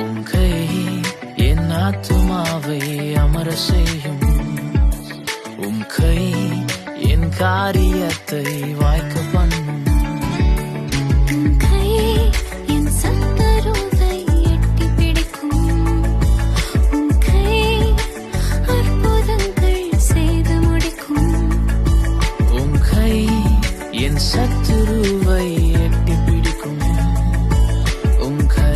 உம் கை என் ஆத்துமாவை அமர செய்யும். உம் கை என் காரியத்தை வாய்க்க பண்ணும். உம் கை என் சத்துருவை எட்டி பிடிக்கும். உம் கை அற்புதங்கள் செய்து முடிக்கும். உம் கை என் சத்துருவை எட்டி பிடிக்கும். உம் கை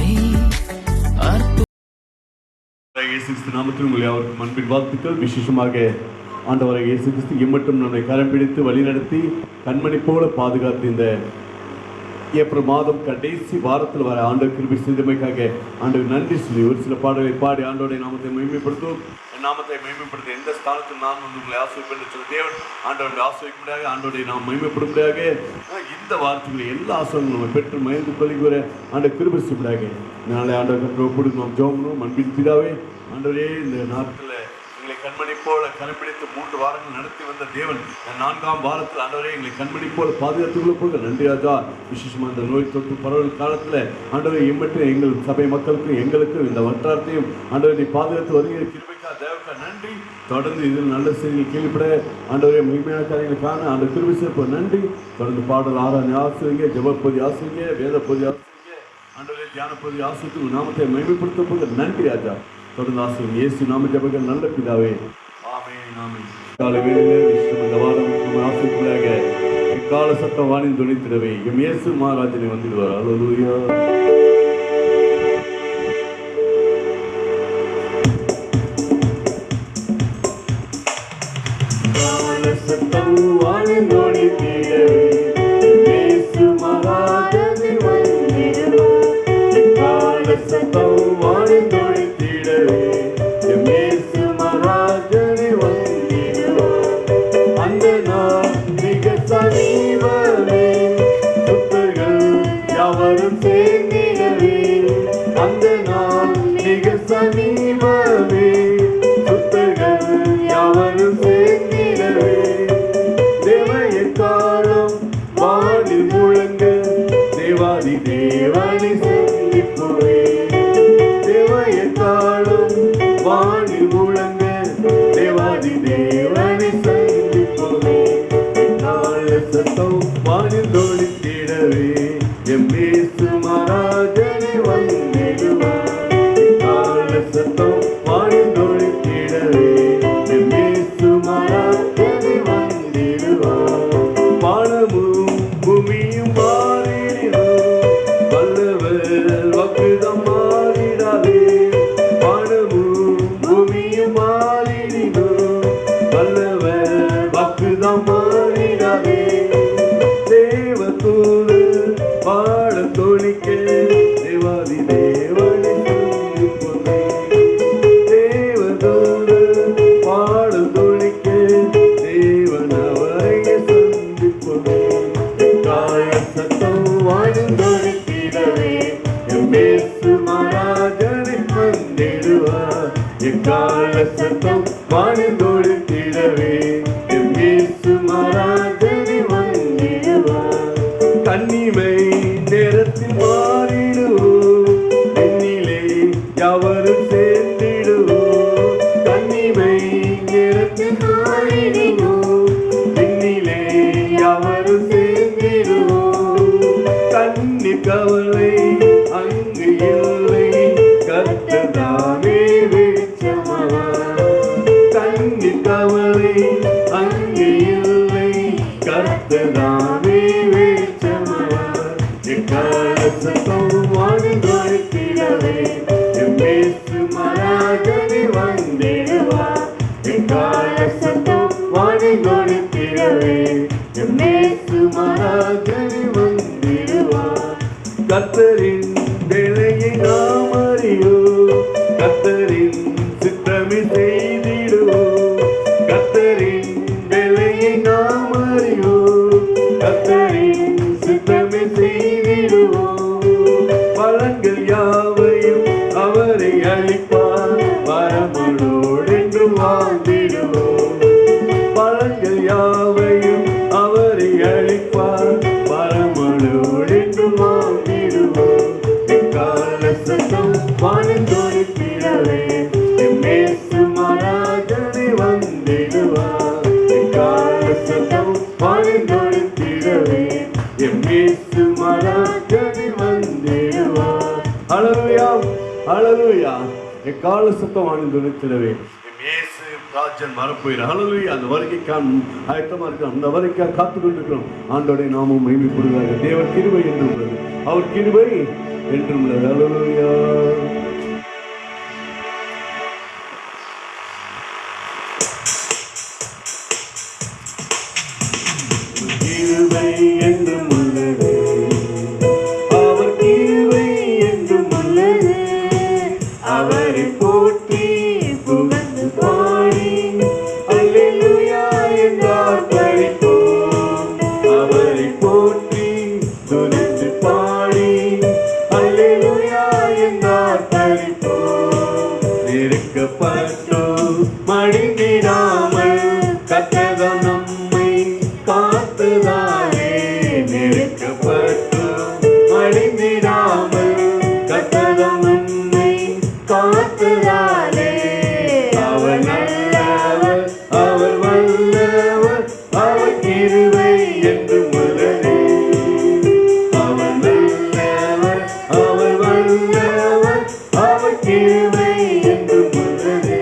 இயேசு கிறிஸ்து நாமத்தில் உங்களை அவருக்கு அன்பின் வாழ்த்துக்கள். விசேஷமாக ஆண்டவராக இயேசு கிறிஸ்து எம்மட்டும் நம்மை கரம் பிடித்து வழிநடத்தி கண்மணி போல பாதுகாத்து இந்த ஏப்ரல் மாதம் கடைசி வாரத்தில் வர ஆண்டவர் கிருபை செய்தமைக்காக ஆண்டவர் நன்றி சொல்லி ஒரு சில பாடல்களை பாடி ஆண்டோடைய நாமத்தை மகிமைப்படுத்தும். நாமத்தை மகிமைப்படுத்த எந்த ஸ்தானத்தில் நான் உங்களை ஆசிரியப்பட்டு சொல்ல தேவன் ஆண்டவருடைய ஆசிரியக்க முடியாது, ஆண்டோடைய நாம் மகிமைப்பட முடியாது. இந்த வார்த்தைகளை எல்லா ஆசிரியங்களும் நம்ம பெற்று மகிழ்ந்து கொள்கிற ஆண்டவர் கிருபை செய்யப்படாக இதனால ஆண்டவர் கற்று ஒப்புடுங்க. நாம் ஜோமனும் அன்பின் பிதாவே ஆண்டவரே இந்த நாட்களில் எங்களை கண்மணி போல கரப்பிடித்து 3 வாரங்கள் நடத்தி வந்த தேவன் 4ஆம் வாரத்தில் ஆண்டவரே எங்களை கண்மணி போல பாதுகாத்துக்குள்ள போக நன்றி ராஜா. விசேஷமாக இந்த நோய் தொற்று பரவல் காலத்தில் ஆண்டவரை எம்மட்டும் எங்கள் சபை மக்களுக்கும் எங்களுக்கும் இந்த வட்டாரத்தையும் ஆண்டவரை நீ பாதுகாத்து வருகிற கிருபைக்கா தேவக்கா நன்றி. தொடர்ந்து இதில் நல்ல செய்திகள் கேள்விப்பட ஆண்டவரே மகிமையான காரியங்களை காண அந்த கிருபை சிறப்பு நன்றி. தொடர்ந்து பாடல் ஆராதனை ஆசிரியங்க, ஜெபப்பதி ஆசிரியங்க, வேதப்பதி ஆசிரியங்க, ஆண்டவரே தியானப்பதி ஆசிரியத்து நாமத்தை மகிமைப்படுத்த போக நன்றி ராஜா. தொடர்ந்து ஆசிரியர் இயேசு நாம ஜெபங்கள் நல்ல பிதாவே ஆமென் ஆமென். காலை வேளையிலே விஸ்வம் இந்த வாரம் நம்ம ஆசிரியர்களாக எக்கால சத்தம் வானின் துணித்திடவே எம் இயேசு மகாராஜனை வந்துடுவார். அல்லேலூயா. கால சத்தம் வானின் துணித்திடவே இயேசு மகாராஜனை வந்துடுவார். எக்கால சத்தம் வானின் கர்த்தரின் வேலையை நாம் அறியோம், கர்த்தரின் சித்தமே செய்திடுவோம். கர்த்தரின் வேலையை நாம் அறியோம், கர்த்தரின் சித்தமே செய்திடுவோம். பலன்கள் யாவையும் வாழ்ந்தொழித்திடவே எம்மேசு மகாராஜனே வந்திடுவார். எக்கால சத்தம் வாழ்ந்தொழித்திடவே எம்மேசு மகாராஜனே வந்திடுவார். ஹல்லேலூயா, ஹல்லேலூயா. எக்கால சத்தம் வாழ்ந்தொழித்திடவே இயேசு ராஜன் வரப்போயிரு. ஹல்லேலூயா. அந்த வருகைக்கான ஆயத்தமா இருக்கிறோம். அந்த வருகைக்காக காத்து கொண்டிருக்கிறோம். ஆண்டோடைய நாமம் மகிமைப்படுவதாக. தேவன் கிருபை என்றும் உள்ளது, அவர் கிருபை என்றும் உள்ளது. ஹல்லேலூயா. கிருபை என்றும் உள்ளது, அவர் கிருபை என்றும் உள்ளது. அவரை போற்றி புகழ்ந்து பாடி அல்லேலூயா என்றார் படிப்போம். அவரை போற்றி துதித்து பாடி அல்லேலூயா என்றார் படிப்போம். நெருக்கப்பட்டோ மடிந்திடாமல் கர்த்தர் நம்மை காத்துதானே. நெருக்கப்பட்டோ மடிந்திடாமல் கர்த்தர் நம்மை காத்துதானே. அவர் நல்லவர், அவர் வல்லவர், அவர் கிருபை என்றும் உள்ளது. அவர் நல்லவர், அவர் வல்லவர், அவர் கிருபை என்றும் உள்ளது.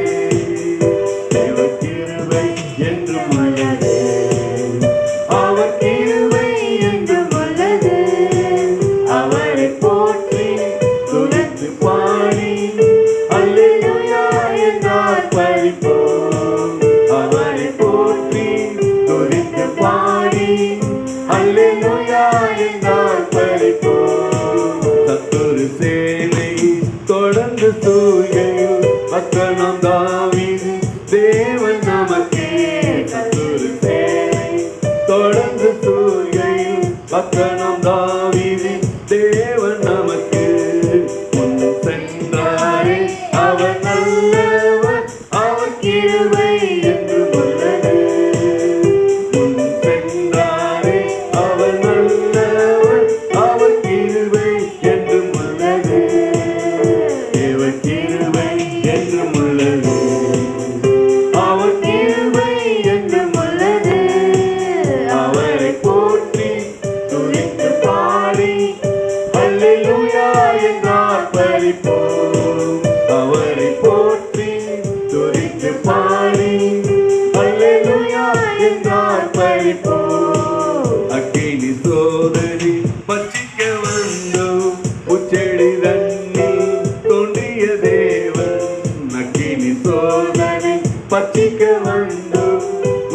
அவர் கிருபை என்றும் உள்ளது, அவர் கிருபை என்றும் உள்ளது. அவரை போற்றி துதித்து பாடி அல்லேலூயா என்றார் படிப்போம். அவரை போற்றி துதித்து பாடி அல்லேலூயா என்றார் படிப்போம். சத்துரு சேனை தொடர்ந்து தூகையில் மக்களாம் தாவீது தேவன் நமக்கே. சத்துரு சேனை தொடர்ந்து தூகையில் மக்களாம் தாவீது தேவன் நமக்கு. முன் சென்றாரே அவர் நல்லவர், அவர் கிருபை என்றும் உள்ளது. முன் சென்றாரே அவர் நல்லவர், அவர் கிருபை என்றும் உள்ளது. தேவ கிருபை என்றும் உள்ளது, அவர் கிருபை என்றும் உள்ளது. அவரை போற்றி துதித்து பாடி அல்லேலூயா என்றார் படிப்போம். அவரை போற்றி துதித்து பாடி அல்லேலூயா என்றார் படிப்போம். அக்கினி சோதனை பட்சிக்க வந்தோம், உச்செடி தண்ணீர் தோன்றிய தேவன். அக்கினி சோதனை பட்சிக்க வந்தோம்,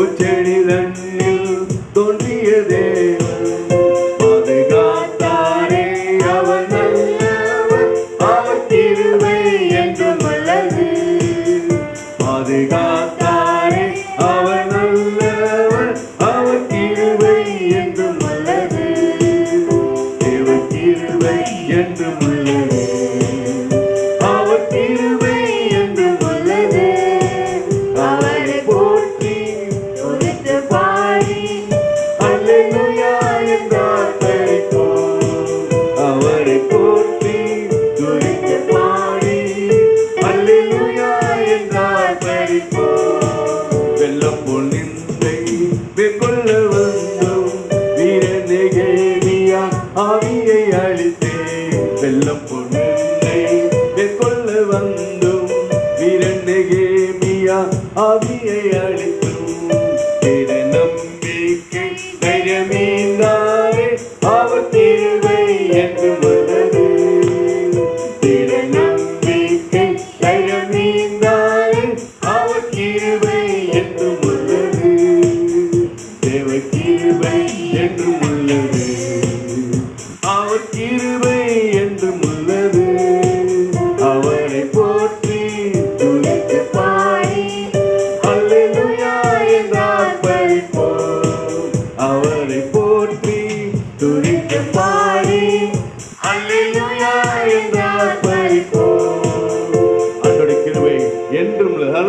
உச்செடி தண்ணீர் தோன்றிய தேவன். பாதுகாத்தாரே அவர் நல்லவர், அவர் கிருபை என்றும் உள்ளது. பாதுகாத்தாரே அவர் நல்லவர், அவர் கிருபை என்றும் உள்ளது. தேவ கிருபை என்றும் உள்ளது, அவர் கிருபை என்றும் உள்ளது. அவரை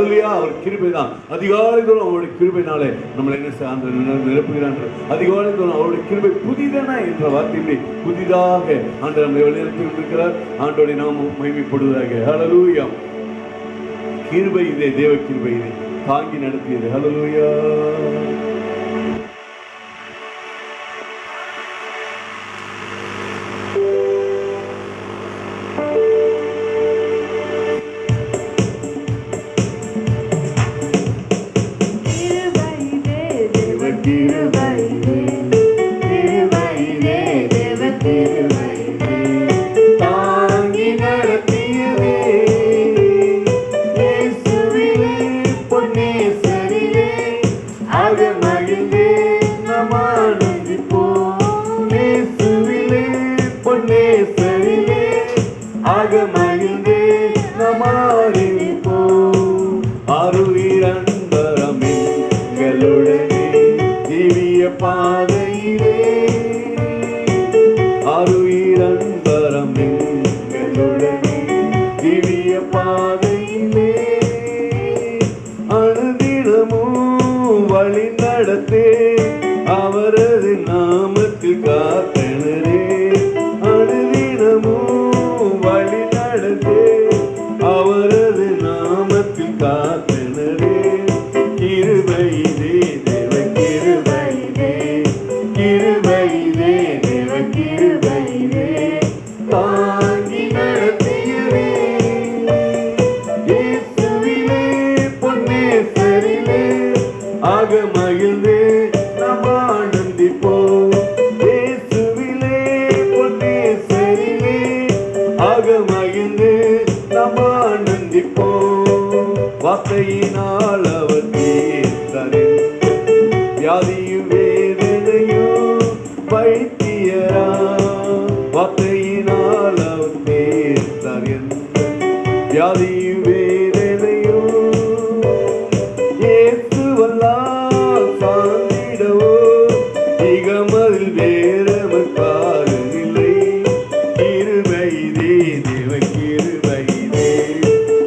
ஹல்லேலூயா. அவர் கிருபை தான். அதிகாலை தோறும் அவருடைய கிருபையினாலே நம்மளை என்ன நிரப்புகிறான். அதிகாலை தோறும் அவருடைய கிருபை புதிதான என்ற வார்த்தையிலே புதிதாக ஆண்டவர் நம்மை வழிநடத்தி இருக்கிறார். ஆண்டவரை நாம் மகிமைப்படுவதாக. ஹல்லேலூயா. கிருபை இதே, தேவ கிருபை இதே தாங்கி நடத்தியது. ஹல்லேலூயா. தாங்கி நடத்தியதே இயேசுவிலே பொன்னேசரிலே ஆக மகிழ்ந்தே நாம் ஆனந்திப்போம். இயேசுவிலே பொன்னேசரிலே ஆக மகிழ்ந்தே நாம் ஆனந்திப்போம். ஆருயிர் அன்பரம் எங்களுடனே திவ்ய பாதையிலே ஆருயிர் அன்பரம் எங்களுடனே திவ்ய பாதையிலே அனுதினமும் வழி நடத்தே அவரது நாமத்தில் காத்தனரே. அனுதினமும் வழி நடத்தே அவரது நாமத்தில் காத்தனரே. கிருபையிலே தேவ கிருபையிலே கிருபையிலே தேவ கிருபையிலே தாங்கி நடத்தியதே இயேசுவிலே பொன்னேசரிலே ஆக மகிழ்ந்தே நாம் ஆனந்திப்போம். இயேசுவிலே பொன்னேசரிலே ஆக மகிழ்ந்தே நாம் ஆனந்திப்போம். வார்த்தையினால் அவர் தீர்த்தாரே வியாதியும் வேதனையும் வைத்தியரா. வார்த்தையினால் அவர் தீர்த்தார் வியாதியும் வேதனையும் இயேசுவெல்லாம் சார்ந்திடவோ திகமதில் வேறவர் காலமில்லை. கிருபையிலே தேவ கிருபையிலே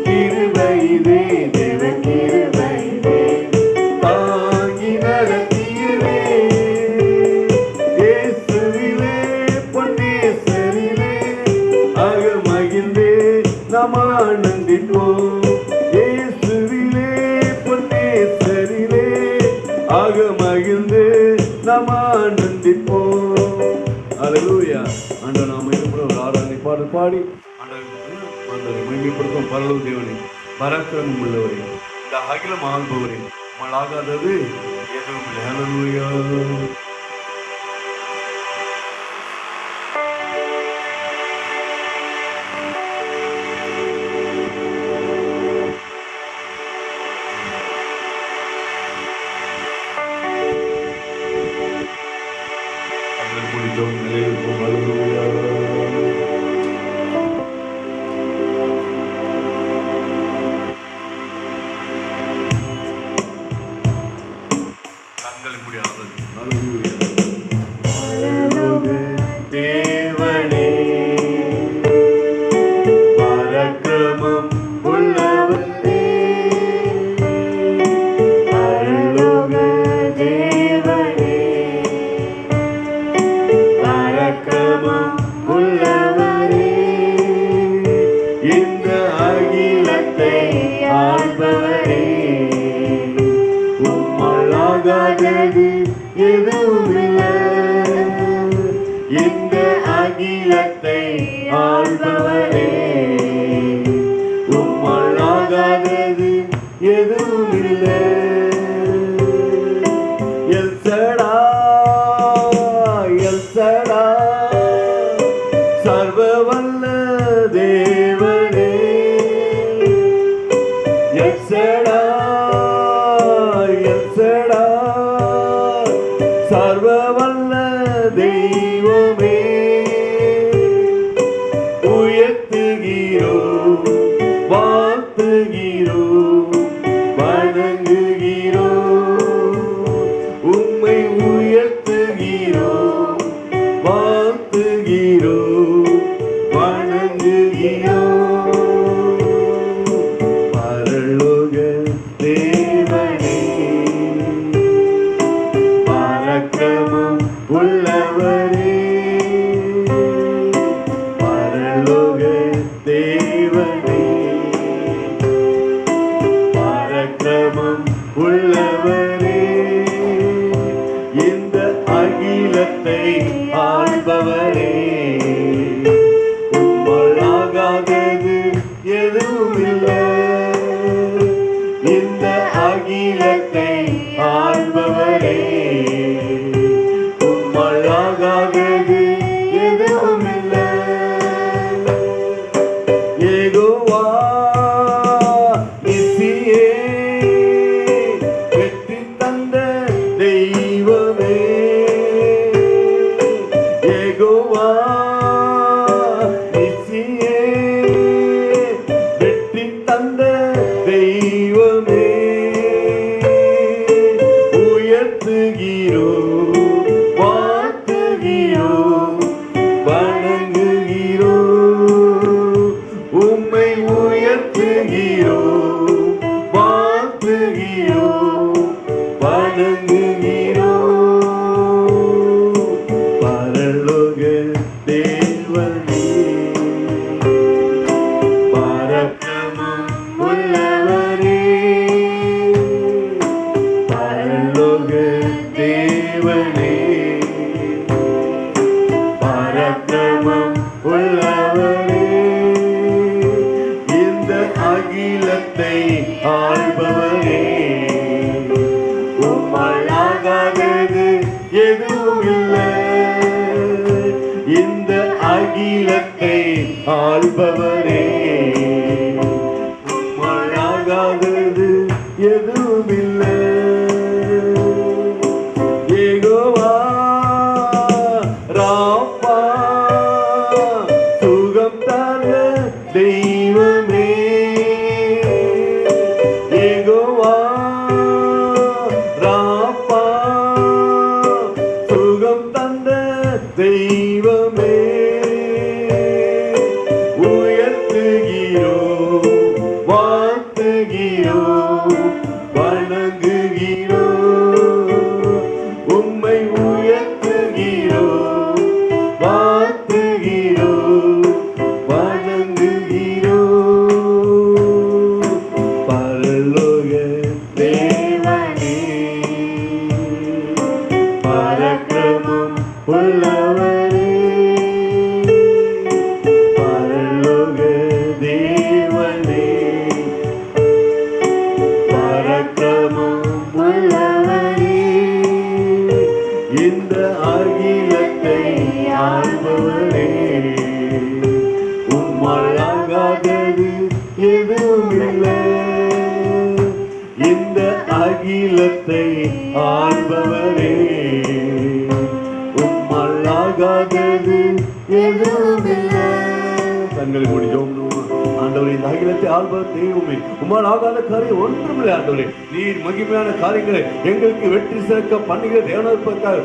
கிருபையிலே தேவ கிருபையிலே தாங்கி நடத்தியதே இயேசுவிலே பொன்னேசரிலே ஆக மகிழ்ந்தே நாம் ஆனந்திப்போம். இயேசுவிலே பொன்னேசரிலே ஆக மகிழ்ந்து நாம் ஆனந்திப்போம். ஹல்லேலூயா. ஆண்டவர் நாம் ஒரு ஆராதனை பாடல் பாடி ஆண்டவரை மகிமைப்படுத்தும். பரலோக தேவனே, பராக்கிரமம் உள்ளவரே, இந்த அகிலம் ஆள்பவரே, மலாகாதது எதுவும் இல்லை. ஹல்லேலூயா. தேவனே பராக்கிரமம் உள்ளவரே, பரலோக தேவனே பராக்கிரமம் உள்ளவரே, இந்த அகிலத்தை ஆள்பவரே, உம்மலாகாதது எதுவுமில்லை. இந்த அகிலத்தை ஆள்பவரே, உம்மலாகாதது எதுவுமில்லை. எல் சடாய், எல் சடாய், சர்வவல்ல தேவனே. எல் சடாய், எல் சடாய், சர்வவல்ல தெய்வமே. உயர்த்துகிறோம், வாழ்த்துகிறோம், வணங்குகிறோம். உம்மை உயர்த்துகிறோம், வாழ்த்துகிறோம், வணங்குகிறோம். பரலோக எதுவும் இல்லை. இந்த அகிலத்தை ஆள்பவரே, உம்மால் ஆகாதது எதுவும் இல்லை. யெகோவா நிசியே, வெற்றி தந்த தெய்வமே. யெகோவா நிசியே, வெற்றி தந்த தெய்வமே. உயர்த்துகிறோம், வாழ்த்துகிறோம், வணங்குகிறோம். உம்மை உயர்த்துகிறோம், வாழ்த்துகிறோம், வணங்குகிறோம். பரலோக தேவனே, பராக்கிரமம் உள்ளவரே. பரலோக தேவனே, பராக்கிரமம் உள்ளவரே. இந்த அகிலத்தை ஆள்பவரே, உம்மால் ஆகாதது எதுவும் இல்லை. இந்த அகிலத்தை ஆள்பவரே, உம்மால் ஆகாதது எதுவும் இல்லை. யெகோவா ராப்பா, சுகம் தந்த தெய்வமே. யெகோவா ராப்பா, சுகம் தந்த தெய்வமே. உயர்த்துகிறோம், வாழ்த்துகிறோம், வணங்குகிறோம். உம்மை உயர்த்துகிறோம், வாழ்த்துகிறோம், வணங்குகிறோம். பரலோக தேவனே, பராக்கிரமம் உள்ளவரே. பரலோக தேவனே, பராக்கிரமம் உள்ளவரே. இந்த அகிலத்தை ஆள்பவரே, உம்மால் ஆகாதது எதுவும் இல்லை. இந்த அகிலத்தை ஆள்பவரே, உம்மால் ஆகாதது எதுவும் இல்லை. கண்களை மூடி ஜெபம் பண்ணுவோம். ஆண்டவரே, இந்த அகிலத்தை ஆள்பவர் தெய்வமே, உம்மால் ஆகாத காரியம் ஒன்றுமில்லை. ஆண்டவரே, நீர் மகிமையான காரியங்களை எங்களுக்கு வெற்றி சேர்க்க பண்ணுகிற தேவனுக்காக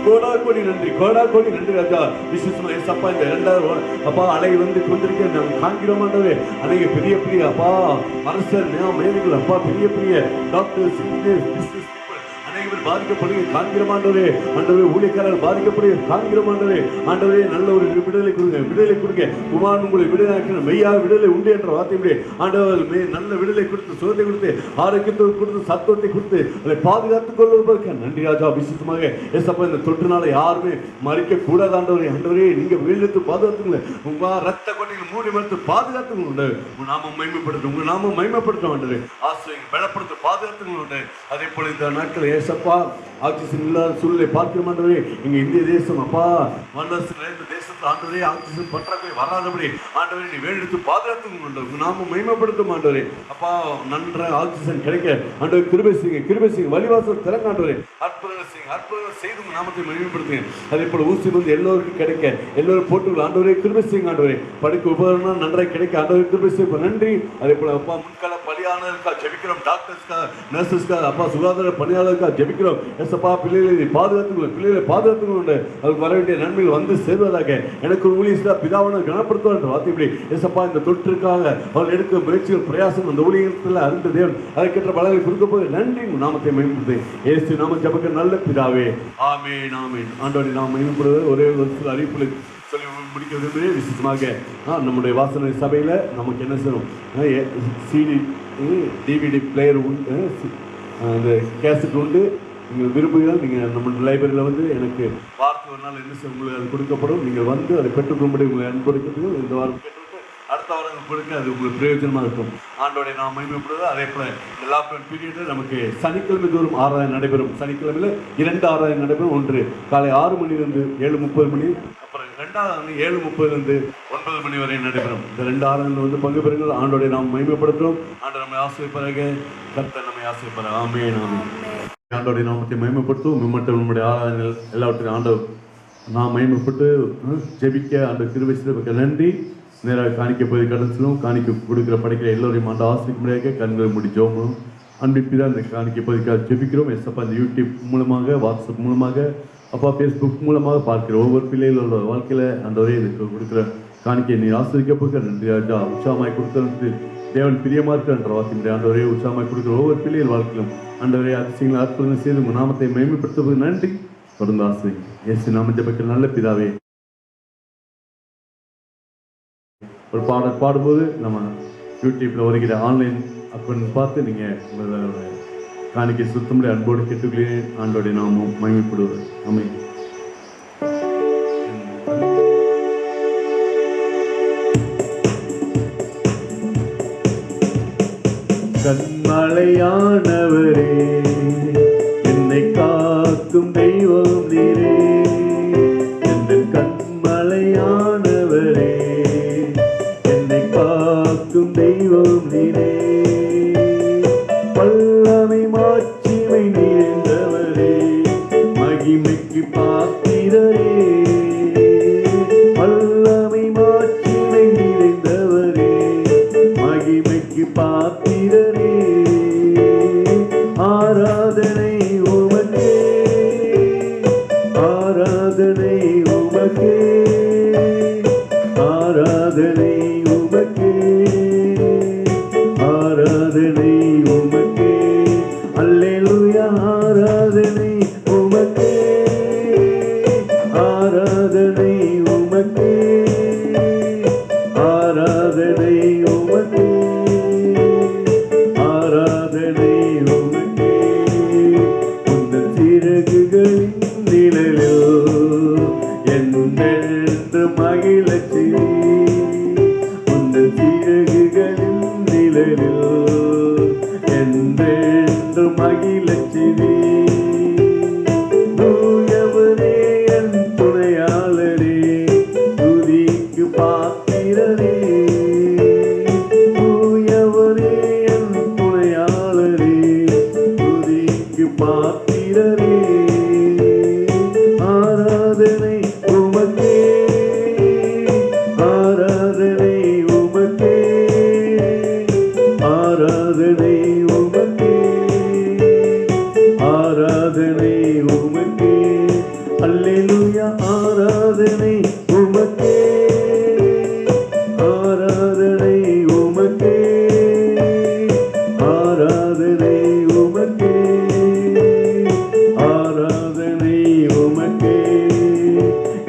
கோடா கோடி நன்றி, கோடா கோடி நன்றி ராஜா. விசேஷமா ஏசப்பா, இந்த 2000 அப்பா அலை வந்து கொண்டிருக்க நாங்கள் காண்கிறோம். ஆண்டவரே, அநேக பெரிய பெரிய அப்பா அரசர் மேதைகள் அப்பா, பெரிய பெரிய டாக்டர்ஸ், பிசினஸ் அனைவரும் பாதிக்கப்படுகிற காண்கிறோம். ஆண்டவரே, ஆண்டவரே, ஊழியக்காரர்கள் பாதிக்கப்படுகிற காண்கிறோம். ஆண்டவரே, ஆண்டவரே, நல்ல ஒரு விடுதலை கொடுங்க, விடுதலை கொடுங்க. குமாரன் உங்களை விடுதலை மெய்யாக விடுதலை உண்டு என்ற வார்த்தை ஆண்டவர் நல்ல விடுதலை கொடுத்து, சுகத்தை கொடுத்து, ஆரோக்கியத்தை கொடுத்து, சத்துவத்தை கொடுத்து அதை பாதுகாத்துக் கொள்வதற்கு நன்றி ராஜா. விசேஷமாக ஏசப்பா, இந்த தொற்றுனால யாருமே மறிக்க கூடாது. ஆண்டவரே, ஆண்டவரே, நீங்க வீழ்த்து பாதுகாத்துங்க. உங்க ரத்த கொண்டைகள் மூடி மறுத்து பாதுகாத்துங்க. உங்க நாமம் மகிமைப்படுத்தும், உங்க நாமம் மகிமைப்படுத்தும். ஆண்டவரே, ஆசிரியர் பலப்படுத்த பாதுகாத்துங்க. அதே போல இந்த நாட்கள் ஏசப்பா ஆக்சிஜன் இல்லாத சூழ்நிலை பார்க்கிறோம். ஆண்டவரே, எங்க இந்திய தேசம் அப்பா வல்லரசு நிறைந்த தேசத்தில் ஆண்டவரே ஆக்சிஜன் பற்றாக்குறை வராதபடி ஆண்டவரே நீ வேண்டெடுத்து பாதுகாத்துங்க. நாம மகிமைப்படுத்தும். ஆண்டவரே அப்பா, நன்றாக ஆக்சிஜன் கிடைக்க ஆண்டவர் கிருபை செய்யுங்க, கிருபை செய்யுங்க. வழிவாசல் திறங்க ஆண்டவரே, அற்புதங்கள் செய்யுங்க, அற்புதங்கள் செய்து நாமத்தை மகிமைப்படுத்துங்க. அதே போல ஊசி வந்து எல்லோருக்கும் கிடைக்க எல்லோரும் போட்டுகள் ஆண்டவரே கிருபை செய்யுங்க. ஆண்டவரே, படுக்க உபகரணம் நன்றாக கிடைக்க ஆண்டவரே கிருபை செய்ய நன்றி. அதே போல அப்பா, முன்கால பலியானருக்கா ஜெபிக்கிறோம், டாக்டர்ஸ்க்கா, நர்சஸ்க்கா, அப்பா சுகாதார பணியாளருக்கா ஜெபிக்கிறோம். எஸ்ப்பா, பிள்ளைகளை பாதுகாத்துக்கணும், பிள்ளைகளை பாதுகாத்துக்கணும். அதுக்கு வர வேண்டிய நன்மைகள் வந்து சேர்வதாக எனக்கு ஒரு ஊழியர்களா பிதாவான கனப்படுத்துவார் என்ற வார்த்தை இப்படி எஸ்ப்பா, இந்த தொற்றுக்காக அவர்கள் எடுக்க முயற்சிகள் பிரயாசம் அந்த ஊழியத்தில் அறிந்த தேவன் அதற்கேற்ற பலனை கொடுக்க போது நன்றி. நாமத்தை மகிமைப்படுத்து இயேசு நாம ஜெபிக்க நல்ல பிதாவே, ஆமென், ஆமென். ஆண்டவரை நாம் மகிமைப்படுவது ஒரே ஒரு சில அறிவிப்புகளை சொல்லி முடிக்க விரும்புகிறேன். விசேஷமாக நம்முடைய வாசனை சபையில் நமக்கு என்ன செய்யணும், சிடி டிவிடி பிளேயர் உண்டு, அந்த கேசட் உண்டு. நீங்கள் விரும்புகிறீர்கள், நீங்கள் நம்ம லைப்ரரியில் வந்து எனக்கு வார்த்தை ஒரு நாள் என்ன செய்ய உங்களுக்கு அது கொடுக்கப்படும். நீங்கள் வந்து அதை பெற்றுக்கொள்ளும்படி உங்களை அன்பளிக்கிறீர்கள். இந்த வாரம் கேட்டுவிட்டு அடுத்த வாரம் கொடுக்க அது உங்களுக்கு பிரயோஜனமாக இருக்கும். ஆண்டோடைய நாம் மகிமைப்படுவது. அதே போல் இந்த லாக்டவுன் பீரியடில் நமக்கு சனிக்கிழமை தோறும் ஆராதனை நடைபெறும். சனிக்கிழமையில் 2 ஆராதனை நடைபெறும். ஒன்று காலை 6 மணிலிருந்து 7:30 மணி, அப்புறம் 2வது 7:30லிருந்து 9 மணி வரை நடைபெறும். இந்த 2 ஆராதனையில் பங்கு பெறுங்கள். ஆண்டோடைய நாம் மகிமைப்படுத்துகிறோம். ஆண்டவர் நம்மை ஆசீர்வதிப்பாராக. கர்த்தர் நம்மை ஆசீர்வதிப்பாராக. ஆமென், ஆமென். ஆண்டோடைய நாமத்தை மகிமைப்படுத்துவோம். மிம்மட்டும் நம்முடைய ஆராதனைகள் எல்லாவற்றையும் ஆண்டவர் நாம் மகிமைப்பட்டு ஜெபிக்க ஆண்டவர் கிருபை செய்ததற்கு நன்றி. நேராக காணிக்க போய் கடத்திலும் காணிக்க கொடுக்குற படைக்கிற எல்லோரையும் ஆண்டு ஆசிரிக்க முடியாத கண்களை முடி ஜோமும் அன்பிப்பிதான் இந்த காணிக்க போய் ஜெபிக்கிறோம். எஸ்அப்பா இந்த யூடியூப் மூலமாக, வாட்ஸ்அப் மூலமாக, அப்பா ஃபேஸ்புக் மூலமாக பார்க்கிற ஒவ்வொரு பிள்ளைகளோட வாழ்க்கையில் அந்த ஒரே இதுக்கு கொடுக்குற காணிக்கை நீ ஆசிரிக்க போக நன்றி ராஜா. உற்சாகமாய் கொடுத்தது தேவன் பிரியமாக இருக்கிற வாக்கின்ற அந்த ஒரே உற்சாகமாய் கொடுக்குற ஒவ்வொரு பிள்ளைகள் வாழ்க்கையிலும் அந்த ஒரே அதிசயங்களை அற்புதங்கள் செய்து உங்கள் நாமத்தை மேம்படுத்துவது நன்றி. தொடர்ந்து ஆசை இயேசு நாம ஜெபிக்கிற நல்ல பிதாவே. ஒரு பாடல் பாடும்போது நம்ம யூடியூப்பில் வருகிற ஆன்லைன் அக்கௌண்ட் பார்த்து நீங்கள் உங்களோட காணிக்கை சுத்தமுடைய அன்போடு கேட்டுக்கொள்ளே ஆண்டோடைய நாமும் மகிமைப்படுவது. ஆமென். கண்மலையானவரே, என்னை காக்கும் தெய்வம் நீரே. என் கண்மலையானவரே, என்னை காக்கும் தெய்வம் நீரே. வல்லமை மாட்சிமை நிறைந்தவரே, மகிமைக்கு பாத்திரரே. வல்லமை மாட்சிமை நிறைந்தவரே, மகிமைக்கு பாத்திரரே. ஆராதனை உமக்கே, ஆராதனை உமக்கே, ஆராதனை உமக்கே, ஆராதனை உமக்கே. அல்லேலூயா. ஆராதனை உமக்கே, ஆராதனை உமக்கே, ஆராதனை உமக்கே, ஆராதனை உமக்கே. உந்தன் சிறகுகளின் நிழலில் என்றென்று மகிழச் செய். உந்தன் சிறகுகளின் நிழலில் என்றென்று மகிழச் செய். தூயவரே என் துணையாளரே, துதிக்கு பாத்திரரே. தூயவரே என் துணையாளரே, துதிக்கு பாத்திரரே. ஆராதனை உமக்கே, ஆராதனை உமக்கே, ஆராதனை உமக்கே, ஆராதனை உமக்கே. அல்லேலூயா. ஆராதனை உமக்கே, ஆராதனை உமக்கே, ஆராதனை உமக்கே, ஆராதனை உமக்கே.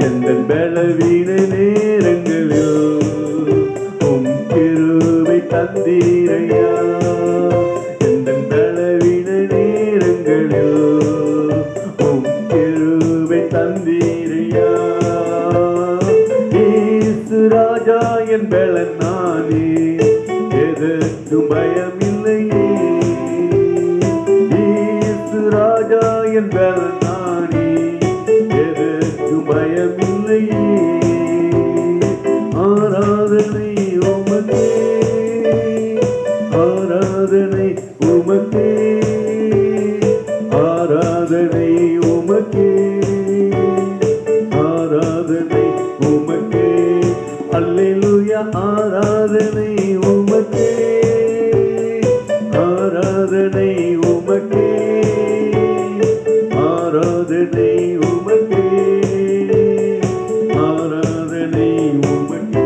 எந்தன் பலவீன நேரங்களில் உம் கிருபை தந்தீரையா. எந்தன் பலவீன நேரங்களில் உம் கிருபை தந்தீரையா. இயேசு ராஜா என் பலன் நானே, எதற்கும் பயமில்லையே. இயேசு ராஜா என் பலன் நானே, எதற்கும் பயமில்லையே. ஆராதனை உமக்கே, ஆராதனை உமக்கே, ஆராதனை உமக்கே, ஆராதனை உமக்கே. அல்லேலூயா. ஆராதனை உமக்கே, ஆராதனை உமக்கே, ஆராதனை உமக்கே, ஆராதனை உமக்கே.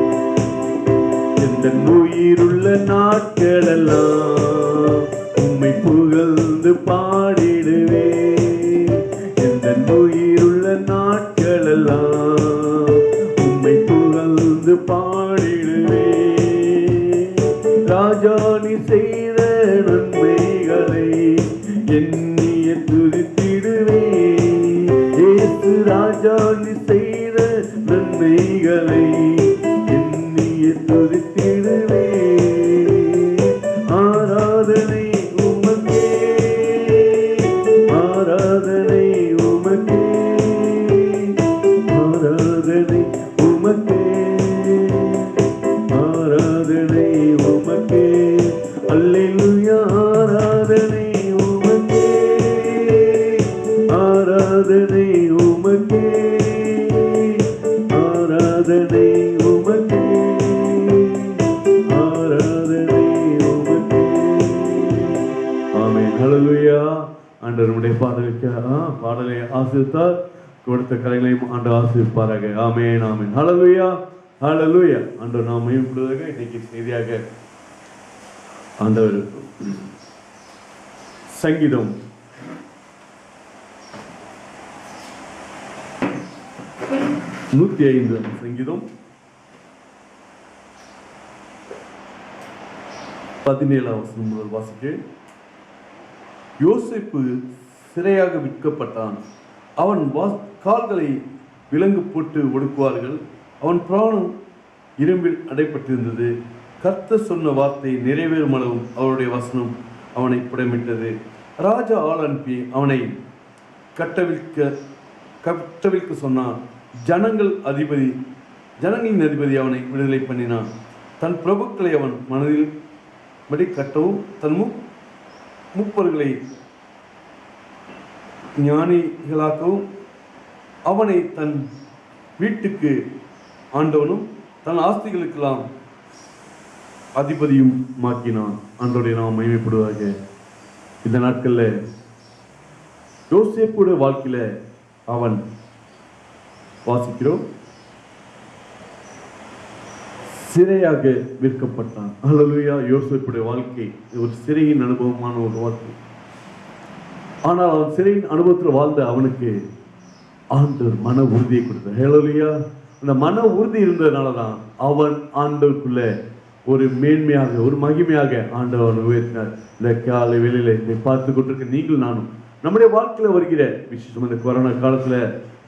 எந்தன் உயிருள்ள நாட்களெல்லாம் உம்மை புகழ்ந்து பாடிடுவே. எந்தன் உயிருள்ள நாட்களெல்லாம் உம்மை புகழ்ந்து பாடிடுவே. ராஜா நீ செய்த நன்மைகளை எண்ணிய துதித்திடுவே. இயேசு ராஜா நீ செய்த நன்மைகளை எண்ணிய துதித்திடுவே. உமக்கே, அல்லேலூயா ஆராதனை உமக்கே, ஆராதனை உமக்கே, ஆராதனை உமக்கே, ஆராதனை உமக்கே. ஆமென். ஹல்லேலூயா. ஆண்டவருடைய பாடலை ஆசீர்வதித்தார். கொடுத்த கலைகளையும் ஆண்டவர் ஆசீர்வதிப்பாராக. ஆமென், ஆமென். ஹல்லேலூயா, ஹல்லேலூயா. ஆண்டவர் நாம் மகிமைப்படுவதாக. இன்னைக்கு செய்தியாக ஆண்டவர் சங்கீதம் 105 சங்கீதம் 17 வசனம் முதல் வாசிக்க. யோசேப்பு சிறையாக விற்கப்பட்டான். அவன் கால்களை விலங்கு போட்டு ஒடுக்குவார்கள். அவன் பிராணம் இரும்பில் அடைப்பட்டிருந்தது. கர்த்தர் சொன்ன வார்த்தை நிறைவேறும் அளவும் அவருடைய வசனம் அவனை புடமிட்டது. ராஜா ஆள் அனுப்பி அவனை கட்டவிழ்க்க சொன்னான். ஜனங்களின் அதிபதி அவனை விடுதலை பண்ணினான். தன் பிரபுக்களை அவன் மனதில் படி கட்டவும் தன் முப்பர்களை ஞானிகளாக்கவும் அவனை தன் வீட்டுக்கு ஆண்டவனும் தன் ஆஸ்திகளுக்கெல்லாம் அதிபதியும் மாக்கினான். ஆண்டவருடைய நாம் மகிமைப்படுவதாக. இந்த நாட்களில் யோசேப்புடைய வாழ்க்கையில அவன் வாசிக்கிறோம், சிறையாக விற்கப்பட்டான். ஹல்லேலூயா. யோசேப்புடைய வாழ்க்கை ஒரு சிறையின் அனுபவமான ஒரு வாழ்க்கை. ஆனால் அவன் சிறையின் அனுபவத்தில் வாழ்ந்த அவனுக்கு ஆண்டவர் மன உறுதியை கொடுத்தார். ஹல்லேலூயா. அந்த மன உறுதி இருந்ததுனால தான் அவன் ஆண்டவருக்குள்ள ஒரு மேன்மையாக ஒரு மகிமையாக ஆண்டவன் உயர்த்தினார். இந்த காலை வேளையில இதை பார்த்து கொண்டிருக்க நீங்கள் நானும் நம்முடைய வாழ்க்கையில வருகிற விசேஷம் இந்த கொரோனா காலத்துல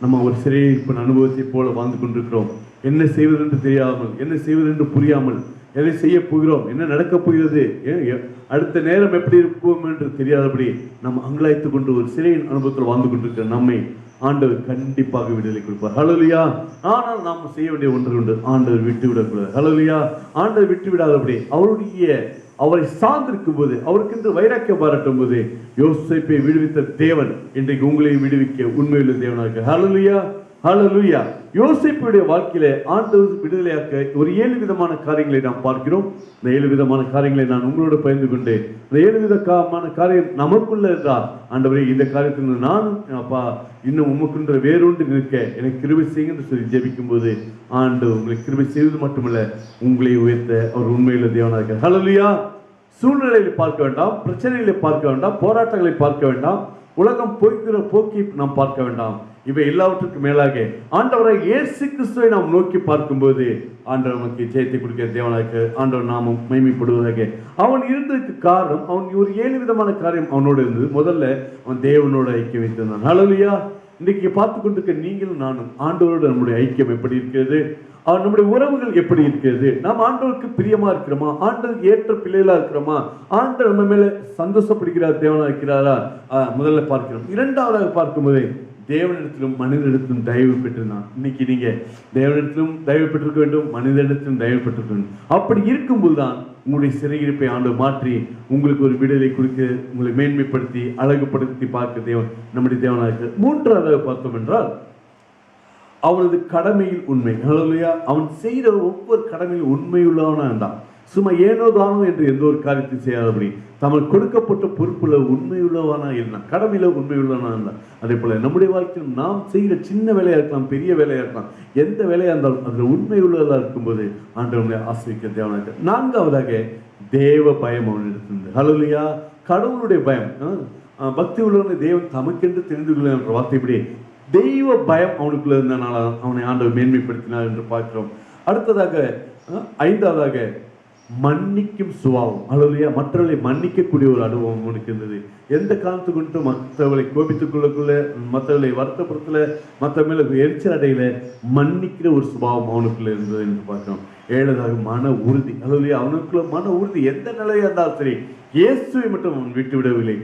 நம்ம ஒரு சிறையிருப்பின் அனுபவத்தை போல வாழ்ந்து கொண்டிருக்கிறோம். என்ன செய்வது என்று தெரியாமல், என்ன செய்வது என்று புரியாமல், எதை செய்ய போகிறோம், என்ன நடக்கப் போகிறது, அடுத்த நேரம் எப்படி இருக்கும் என்று தெரியாதபடி நம்ம அங்கலாய்த்து கொண்டு ஒரு சிறையின் அனுபவத்தில் வாழ்ந்து கொண்டிருக்கிற நம்மை ஆண்டவர் கண்டிப்பாக விடுதலை கொடுப்பார். ஹல்லேலூயா. ஆனால் நாம் செய்ய வேண்டிய ஒன்று உண்டு, ஆண்டவர் விட்டு விடக்கூடாது. ஹல்லேலூயா. ஆண்டவர் விட்டு விடாதபடி அவரை சார்ந்திருக்கும் போது, அவருக்கென்று வைராக்கியம் பாராட்டும் போது யோசேப்பை விடுவித்த தேவன் இன்றைக்கு உங்களையும் விடுவிக்க உண்மையுள்ள தேவனாக. ஹல்லேலூயா, ஹல்லேலூயா. யோசேப்புடைய வாழ்க்கையில ஆண்டவர் விடுதலையாக்க ஒரு 7 விதமான காரியங்களை நாம் பார்க்கிறோம். இந்த 7 விதமான காரியங்களை நான் உங்களோட பகிர்ந்து கொண்டு, இந்த 7 விதமான காரியம் நமக்குள்ள இருந்தால், ஆண்டவரே இந்த காரியத்தில் நானும் அப்பா இன்னும் உமக்குன்ற வேறொன்று நிற்க எனக்கு கிருபை செய்யுங்க சொல்லி ஜெபிக்கும் போது ஆண்டவர் உங்களை கிருபை செய்வது மட்டுமல்ல, உங்களை உயர்த்த அவர் உண்மையுள்ள தேவனாக இருக்கிறார். ஹல்லேலூயா. சூழ்நிலைகளை பார்க்க வேண்டாம், பிரச்சனைகளை பார்க்க வேண்டாம், போராட்டங்களை பார்க்க வேண்டாம், உலகம் போய்க்கிற போக்கி நாம் பார்க்க வேண்டாம். இவை எல்லாவற்றுக்கும் மேலாக ஆண்டவரை இயேசு கிறிஸ்துவை நாம் நோக்கி பார்க்கும்போது ஆண்டவர் நமக்கு ஜெயத்தை கொடுக்கிற தேவனாக ஆண்டவர் நாமும் மகிமைப்படுவதாக. அவன் இருந்ததுக்கு காரணம், அவன் ஒரு 7 விதமான காரியம் அவனோடு இருந்தது. முதல்ல அவன் தேவனோட ஐக்கியம் வைத்திருந்தான். ஹல்லேலூயா. இன்றைக்கு பார்த்து கொண்டிருக்க நீங்களும் நானும் ஆண்டவரோடு நம்முடைய ஐக்கியம் எப்படி இருக்கிறது, நம்முடைய உறவுகள் எப்படி இருக்கிறது, நாம் ஆண்டவருக்கு பிரியமா இருக்கிறோமா, ஆண்டவருக்கு ஏற்ற பிள்ளைகளா இருக்கிறோமா, ஆண்டவர் நம்ம மேல சந்தோஷப்படுகிறார் தேவனா இருக்கிறாரா, முதல்ல பார்க்கிறோம். இரண்டாவதாக பார்க்கும்போது தேவனிடத்திலும் மனிதனிடத்திலும் தயவு பெற்றிருந்தான். இன்னைக்கு நீங்க தேவனிடத்திலும் தயவு பெற்றிருக்க வேண்டும், மனிதனிடத்திலும் தயவு பெற்றிருக்க வேண்டும். அப்படி இருக்கும்போது தான் உங்களுடைய சிறையிருப்பை ஆண்டவர் மாற்றி உங்களுக்கு ஒரு விடுதலை கொடுக்க, உங்களை மேன்மைப்படுத்தி அழகுபடுத்தி பார்க்க தேவன் நம்முடைய தேவனாக. மூன்றாவதாக பார்த்தோம் என்றால் அவனது கடமையில் உண்மை. ஹல்லேலூயா. அவன் செய்கிற ஒவ்வொரு கடமையில் உண்மையுள்ளவனா இருந்தான். சும்மா ஏனோ தானோ என்று எந்த ஒரு காரியத்தையும் செய்யாதபடி தமக்கு கொடுக்கப்பட்ட பொறுப்புல உண்மையுள்ளவனா இருந்தான், கடமையில உண்மையுள்ளவனா இருந்தான். அதே போல நம்முடைய வாழ்க்கையில் நாம் செய்கிற சின்ன வேலையா இருக்கலாம், பெரிய வேலையா இருக்கலாம், எந்த வேலையா இருந்தாலும் அதுல உண்மை உள்ளதா இருக்கும்போது ஆண்டவனை ஆசிரிக்க தேவனாக. நான்காவதாக தேவ பயம் அவனிடத்தில் இருந்தது. ஹல்லேலூயா. கடவுளுடைய பயம், பக்தி உள்ளவனை தேவன் தமக்கென்று தெரிந்து கொள்ள என்ற வார்த்தைப்படி தெய்வ பயம் அவனுக்குள்ள இருந்தனால அவனை ஆண்டவர் மேன்மைப்படுத்தினார் என்று பார்க்கிறோம். அடுத்ததாக ஐந்தாவதாக மன்னிக்கும் சுபாவம். ஹல்லேலூயா. மற்றவர்களை மன்னிக்கக்கூடிய ஒரு அனுபவம் அவனுக்கு இருந்தது. எந்த காரணத்து கொண்டு மற்றவர்களை கோபித்துக் கொள்ளக்குள்ள, மற்றவர்களை வருத்தப்படுத்தல, மற்ற மேல எரிச்சல் அடையில மன்னிக்கிற ஒரு சுபாவம் அவனுக்குள்ள இருந்தது என்று பார்க்கிறோம். ஏழதாக மன உறுதி. ஹல்லேலூயா. அவனுக்குள்ள மன உறுதி எந்த நிலையா இருந்தாலும் சரி, இயேசுவை மட்டும் அவன் விட்டு விடவில்லை.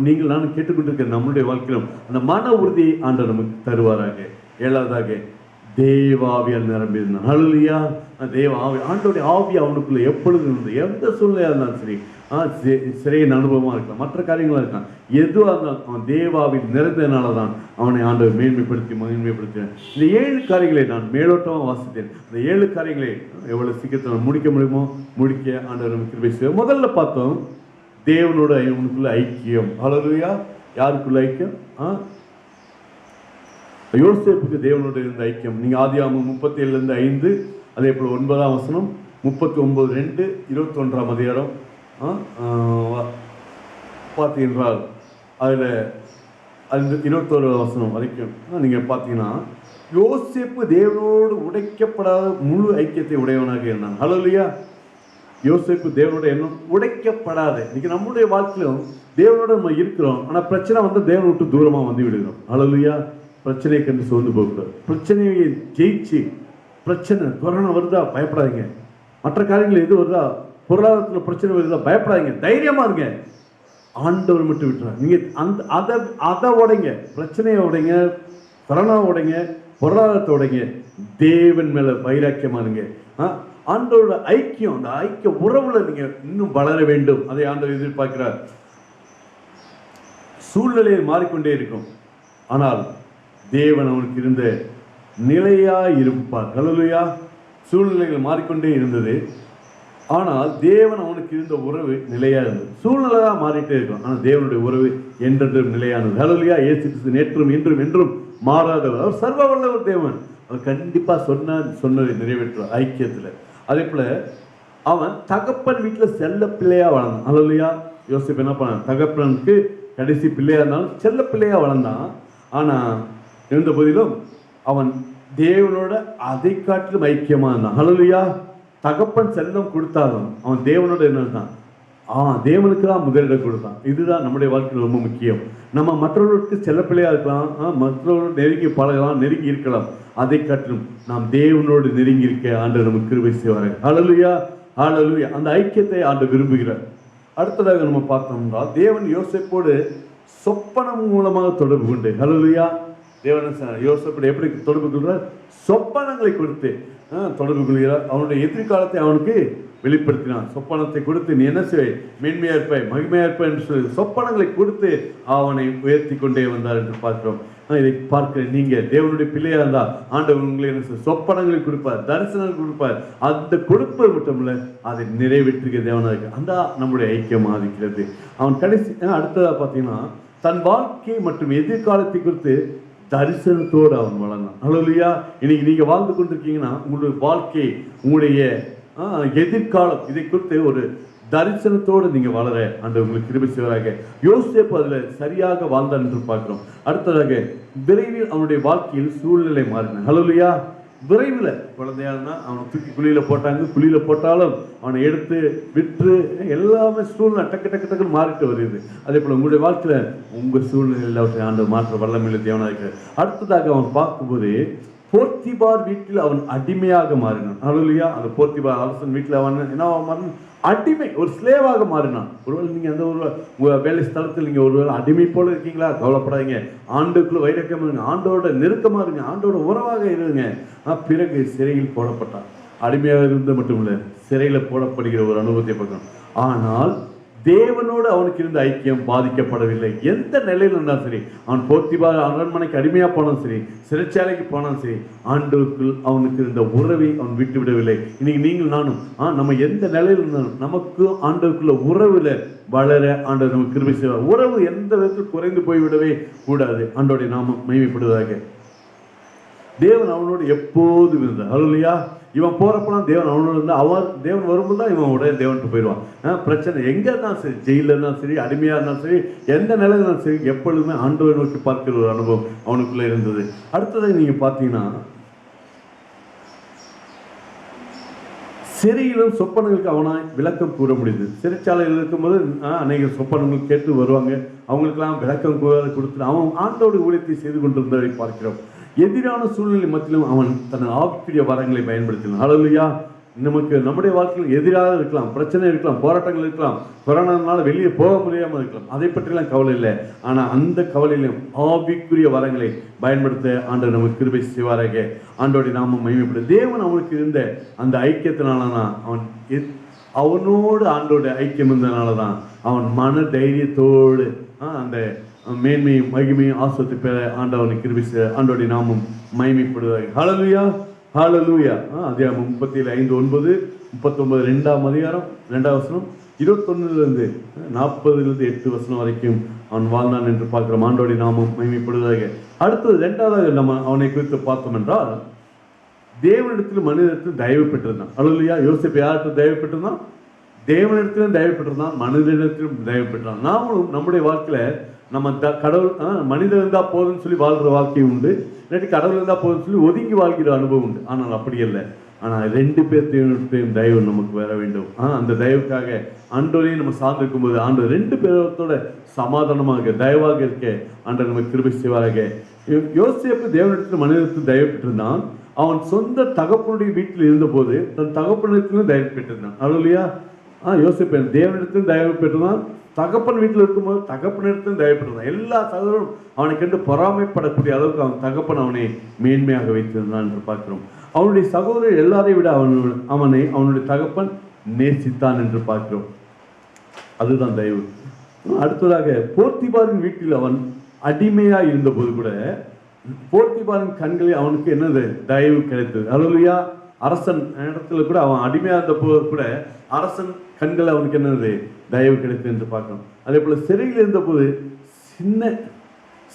நீங்கள் நானும் கேட்டுக்கொண்டிருக்கிற நம்முடைய வாழ்க்கையிலும் அந்த மன உறுதியை ஆண்டவர் நமக்கு தருவாராக. ஏழாவதாக தேவாவியால் நிரம்பியிருந்தான். ஹல்லேலூயா. தேவ ஆவி, ஆண்டோடைய ஆவி அவனுக்குள்ள எப்பொழுது இருந்தது, எந்த சூழ்நிலையாக இருந்தாலும் சரி, சிறையின் அனுபவமாக இருக்கலாம், மற்ற காரியங்களாக இருக்கலாம், எதுவாக இருந்தாலும் அவன் தேவாவில் நிறைந்ததுனால தான் அவனை ஆண்டவர் மகிமைப்படுத்தி. இந்த 7 காரியங்களை நான் மேலோட்டமாக வாசித்தேன். இந்த 7 காரியங்களை எவ்வளவு சீக்கிரத்தில் முடிக்க முடியுமோ முடிக்க ஆண்டவர் நமக்கு கிருபை செய்வார். முதல்ல பார்த்தோம் தேவனோட அவனுக்குள்ள ஐக்கியம். ஹல்லேலூயா. யாருக்குள்ள ஐக்கியம்? யோசேப்புக்கு தேவனோட இருந்த ஐக்கியம். நீங்க ஆதியாகமம் 37:5, அதே போல 9ஆம் வசனம், 39:2, 21ஆம் அதிகாரம் பார்த்தீங்கன்றால் அதில் அந்த 21 வசனம் வரைக்கும் நீங்க பார்த்தீங்கன்னா யோசேப்பு தேவனோடு உடைக்கப்படாத முழு ஐக்கியத்தை உடையவனாக இருந்தான். ஹல்லேலூயா. யோசேப்பு தேவனோட எண்ணம் உடைக்கப்படாத. இன்னைக்கு நம்முடைய வாழ்க்கையிலும் தேவனோட நம்ம இருக்கிறோம், ஆனால் பிரச்சனை வந்து தேவனை விட்டு தூரமாக வந்து விடுகிறோம். ஹல்லேலூயா. பிரச்சனையை கண்டு சோர்ந்து போகக்கூடாது. பிரச்சனையை ஜெயிச்சு, பிரச்சனை கொரோனா வருதா பயப்படாதீங்க, மற்ற காரியங்கள் எது வருதா, பொருளாதாரத்தில் பிரச்சனை வருதா பயப்படாதீங்க, தைரியமா இருங்க. ஆண்டவர் மட்டும் விட்டுறாங்க. நீங்க அதை உடைங்க, பிரச்சனையை உடைங்க, கொரோனா உடைங்க, பொருளாதாரத்தை உடைங்க, தேவன் மேல வைராக்கியமா இருங்க. ஆண்டவரோட ஐக்கியம், அந்த ஐக்கிய உறவுல நீங்க இன்னும் வளர வேண்டும். அதை ஆண்டவர் எதிர்பார்க்கிறார். சூழ்நிலையில் மாறிக்கொண்டே இருக்கும், ஆனால் தேவன் அவனுக்கு இருந்த நிலையா இருப்பார். ஹல்லேலூயா. சூழ்நிலைகள் மாறிக்கொண்டே இருந்தது, ஆனால் தேவன் அவனுக்கு இருந்த உறவு நிலையா இருந்தது. சூழ்நிலை தான் மாறிட்டே இருக்கும், ஆனால் தேவனுடைய உறவு என்றென்றும் நிலையானது. ஹல்லேலூயா. இயேசு கிறிஸ்து நேற்றும் இன்றும் என்றும் மாறாதவர். அவர் சர்வ வல்லவர் தேவன். அவர் கண்டிப்பா சொன்னதை நிறைவேற்றுவார் ஐக்கியத்துல. அதே போல அவன் தகப்பன் வீட்டுல செல்ல பிள்ளையா வளர்ந்தான். ஹல்லேலூயா. யோசேப்பு என்ன பண்ணான்? தகப்பனுக்கு கடைசி பிள்ளையா இருந்தாலும் செல்ல பிள்ளையா வளர்ந்தான். ஆனா இருந்த போதிலும் அவன் தேவனோட அதை காட்டிலும் ஐக்கியமா இருந்தான். ஹல்லேலூயா. தகப்பன் செல்லம் கொடுத்தாலும் அவன் தேவனோட என்ன இருந்தான்? தேவனுக்கு தான் முதலிடம் கொடுத்தான். இதுதான் நம்முடைய வாழ்க்கையில் ரொம்ப முக்கியம். நம்ம மற்றவர்களுக்கு செல்ல பிள்ளையா இருக்கலாம், மற்றவர்கள் நெருங்கி பழகலாம், நெருங்கி இருக்கலாம், அதை காட்டிலும் நாம் தேவனோடு நெருங்கி இருக்க ஆண்டவர் நமக்கு கிருபை செய்வார்கள். ஹல்லேலூயா. ஹல்லேலூயா. அந்த ஐக்கியத்தை ஆண்டவர் விரும்புகிறார். அடுத்ததாக நம்ம பார்த்தோம்னா தேவன் யோசேப்போடு சொப்பனம் மூலமாக தொடர்பு கொண்டு. ஹல்லேலூயா. தேவன் யோசேப்போடு எப்படி தொடர்பு கொள்கிறார்? சொப்பனங்களை கொடுத்து தொடர்பு கொள்கிறார். அவனுடைய எதிர்காலத்தை அவனுக்கு வெளிப்படுத்தினான். சொப்பனத்தை கொடுத்து நீ என்ன செய்வாய், மேன்மையா இருப்பாய், மகிமையா இருப்பாய் என்று சொல்லி சொப்பனங்களை கொடுத்து அவனை உயர்த்தி கொண்டே வந்தார் என்று பார்க்கிறோம். இதை பார்க்கிற நீங்க தேவனுடைய பிள்ளையா இருந்தா ஆண்டவர் உங்களை என்ன சொப்பனங்களை கொடுப்பார், தரிசனங்கள் கொடுப்பார். அந்த கொடுப்பது மட்டும் இல்ல, அதை நிறைவேற்றுகிற தேவனாக அந்த நம்முடைய ஐக்கியம் ஆதிக்கிறது. அவன் கடைசி அடுத்ததா பார்த்தீங்கன்னா தன் வாழ்க்கை மற்றும் எதிர்காலத்தை குறித்து தரிசனத்தோடு அவன் வளர்ந்தான். ஹல்லேலூயா. இன்னைக்கு நீங்க வாழ்ந்து கொண்டிருக்கீங்கன்னா உங்களுடைய வாழ்க்கை, உங்களுடைய எதிர்காலம், இதை குறித்து ஒரு தரிசனத்தோடு நீங்க வளர ஆண்டவர் உங்களுக்கு கிருபை செய்வராக. யோசேப்பு அதுல சரியாக வாழ்ந்தான் என்று பார்க்கிறோம். அடுத்ததாக விரைவில் அவனுடைய வாழ்க்கையில் சூழ்நிலை மாறின. ஹல்லேலூயா. விரைவில் குழந்தையா இருந்தா அவனை தூக்கி குழியில போட்டாங்க, குழியில போட்டாலும் அவனை எடுத்து விற்று எல்லாமே சூழ்நிலை டக்கு டக்கு டக்குன்னு மாறிட்டு வருது. அதே போல உங்களுடைய வாழ்க்கையில உங்க சூழ்நிலையில் அவற்றை ஆண்டவர் மாற்ற வல்லமையில தேவனாக இருக்கிறார். அடுத்ததாக அவன் பார்க்கும்போது போர்த்திபார் வீட்டில் அவன் அடிமையாக மாறினான். ஹல்லேலூயா. அந்த போர்த்திபார் அரசன் வீட்டில் அவன் என்ன மாறினான்? அடிமை, ஒரு ஸ்லேவாக மாறினான். ஒருவேளை நீங்க அந்த ஒரு வேலை ஸ்தலத்தில் நீங்க ஒருவேளை அடிமை போல இருக்கீங்களா? கவலைப்படாதீங்க. ஆண்டுக்குள்ள வைரக்கியமா இருங்க, ஆண்டோட நெருக்கமா இருங்க, ஆண்டோட உறவாக இருங்க. பிறகு சிறையில் போடப்பட்டான். அடிமையாக இருந்தது மட்டும் இல்ல, சிறையில போடப்படுகிற ஒரு அனுபவத்தை பார்க்கணும். ஆனால் தேவனோடு அவனுக்கு இருந்த ஐக்கியம் பாதிக்கப்படவில்லை. எந்த நிலையில் இருந்தாலும் சரி, அவன் போர்த்திபார் அரண்மனைக்கு அடிமையா போனாலும் சரி, சிறைச்சாலைக்கு போனாலும் சரி, ஆண்டவருக்குள் அவனுக்கு இருந்த உறவை அவன் விட்டு விடவில்லை. இன்னைக்கு நீங்கள் நானும் நம்ம எந்த நிலையில் இருந்தாலும் நமக்கு ஆண்டவருக்குள்ள உறவுல வளர ஆண்டவர் நமக்கு கிருபை செய்வார். உறவு எந்த விதத்தில் குறைந்து போய்விடவே கூடாது. ஆண்டவருடைய நாமம் மகிமைப்படுவதாக. தேவன் அவனோடு எப்போதும் இருந்தார். ஹல்லேலூயா. இவன் போறப்பெல்லாம் தேவன் அவனோடு இருந்தால் தேவன் வரும்போது தான் இவன் உடனே தேவன்ட்டு போயிடுவான். பிரச்சனை எங்க இருந்தாலும் சரி, ஜெயில இருந்தாலும் சரி, அடிமையா இருந்தாலும் சரி, எந்த நிலையில இருந்தாலும் சரி, எப்பொழுதுமே ஆண்டவரை நோக்கி பார்க்கிற ஒரு அனுபவம் அவனுக்குள்ள இருந்தது. அடுத்தது நீங்க பாத்தீங்கன்னா சிறையிலும் சொப்பனங்களுக்கு அவனாய் விளக்கம் கூற முடியுது. சிறைச்சாலையில் இருக்கும்போது அநேக சொப்பனங்கள் கேட்டு வருவாங்க, அவங்களுக்கெல்லாம் விளக்கம் கொடுத்துட்டு அவன் ஆண்டோடு ஊழியத்தை செய்து கொண்டிருந்ததை பார்க்கிறோம். எதிரான சூழ்நிலை மத்தியிலும் அவன் தன் ஆவிக்குரிய வரங்களை பயன்படுத்தினான். ஹல்லேலூயா. நமக்கு நம்முடைய வாழ்க்கையில் எதிராக இருக்கலாம், பிரச்சனை இருக்கலாம், போராட்டங்கள் இருக்கலாம், கொரோனானால வெளியே போக முடியாமல் இருக்கலாம், அதை பற்றிலாம் கவலை இல்லை. ஆனால் அந்த கவலையிலும் ஆவிக்குரிய வரங்களை பயன்படுத்த ஆண்டவர் நமக்கு கிருபை செய்வாராக. ஆண்டோடைய நாமம் மகிமைப்படும். தேவன் அவனுக்கு இருந்த அந்த ஐக்கியத்தினால தான் அவனோடு ஆண்டோட ஐக்கியம் இருந்ததுனால தான் அவன் மன தைரியத்தோடு அந்த மேன்மையும் மகிமையும் ஆசத்தை பெற ஆண்டவனுக்கு கிருபை செய்ய ஆண்டோடைய நாமம் மகிமைப்படுவதாக. ஹல்லேலூயா, ஹல்லேலூயா. அதிகாரம் 35:9, 39 2ஆம் அதிகாரம் 2ஆம் வசனம், 21 40 8 வசனம் வரைக்கும் அவன் வாழ்ந்தான் என்று பார்க்கிறோம். ஆண்டோடைய நாமம் மகிமைப்படுவதாக. அடுத்தது 2வது நம்ம அவனை குறித்து பார்த்தோம் என்றால், தேவனிடத்தில் மனிதத்தில் தயவு பெற்றிருந்தான். ஹல்லேலூயா. யோசேப்பு யார்கிட்ட தயவு பெற்றிருந்தான்? தேவனிடத்திலும் தயவு பெற்றிருந்தான், மனிதனிடத்திலும் தயவு பெற்றான். நாமளும் நம்முடைய வாழ்க்கையில நம்ம கடவுள் மனிதன் இருந்தா போதும்னு சொல்லி வாழ்கிற வாழ்க்கையும் உண்டு, இல்லாட்டி கடவுள் இருந்தா போதும்னு சொல்லி ஒதுங்கி வாழ்கிற அனுபவம் உண்டு. ஆனால் அப்படி இல்லை. ஆனால் 2 பேர்த்தையும் தயவு நமக்கு வர வேண்டும். அந்த தயவுக்காக ஆண்டவரையும் நம்ம சார்ந்திருக்கும் போது ஆண்டவர் 2 பேரோட சமாதானமாக தயவாக இருக்க ஆண்டவர் நமக்கு கிருபை செய்வாராக. யோசேப்பு தேவனிடத்தில் மனிதத்தில் தயவு பெற்றிருந்தான். அவன் சொந்த தகப்பனுடைய வீட்டில் இருந்தபோது தன் தகப்பனிடத்திலும் தயவு பெற்றிருந்தான். ஹல்லேலூயா. யோசேப்பு தேவனிடத்திலும் தயவு பெற்றிருந்தான், தகப்பன் வீட்டில் இருக்கும்போது தகப்பனிடத்திலும் தயவு பெற்றிருந்தான். எல்லா சகோதரரும் அவனை கண்டு பொறாமைப்படக்கூடிய அளவுக்கு அவன் தகப்பன் அவனை மேன்மையாக வைத்திருந்தான் என்று பார்க்கிறோம். அவனுடைய சகோதரர் எல்லாரையும் விட அவனுடைய தகப்பன் நேசித்தான் என்று பார்க்கிறோம். அதுதான் தயவு. அடுத்ததாக போர்த்திபாரின் வீட்டில் அவன் அடிமையா இருந்தபோது கூட போர்த்திபாரின் கண்களில் அவனுக்கு என்னது தயவு கிடைத்தது. ஹல்லேலூயா. அரசன் இடத்துல கூட அவன் அடிமையா இருந்த போது கூட அரசன் கண்கள் அவனுக்கு என்னது தயவு கிடைத்தது என்று பார்க்கணும். அதே போல சிறையில் இருந்த போது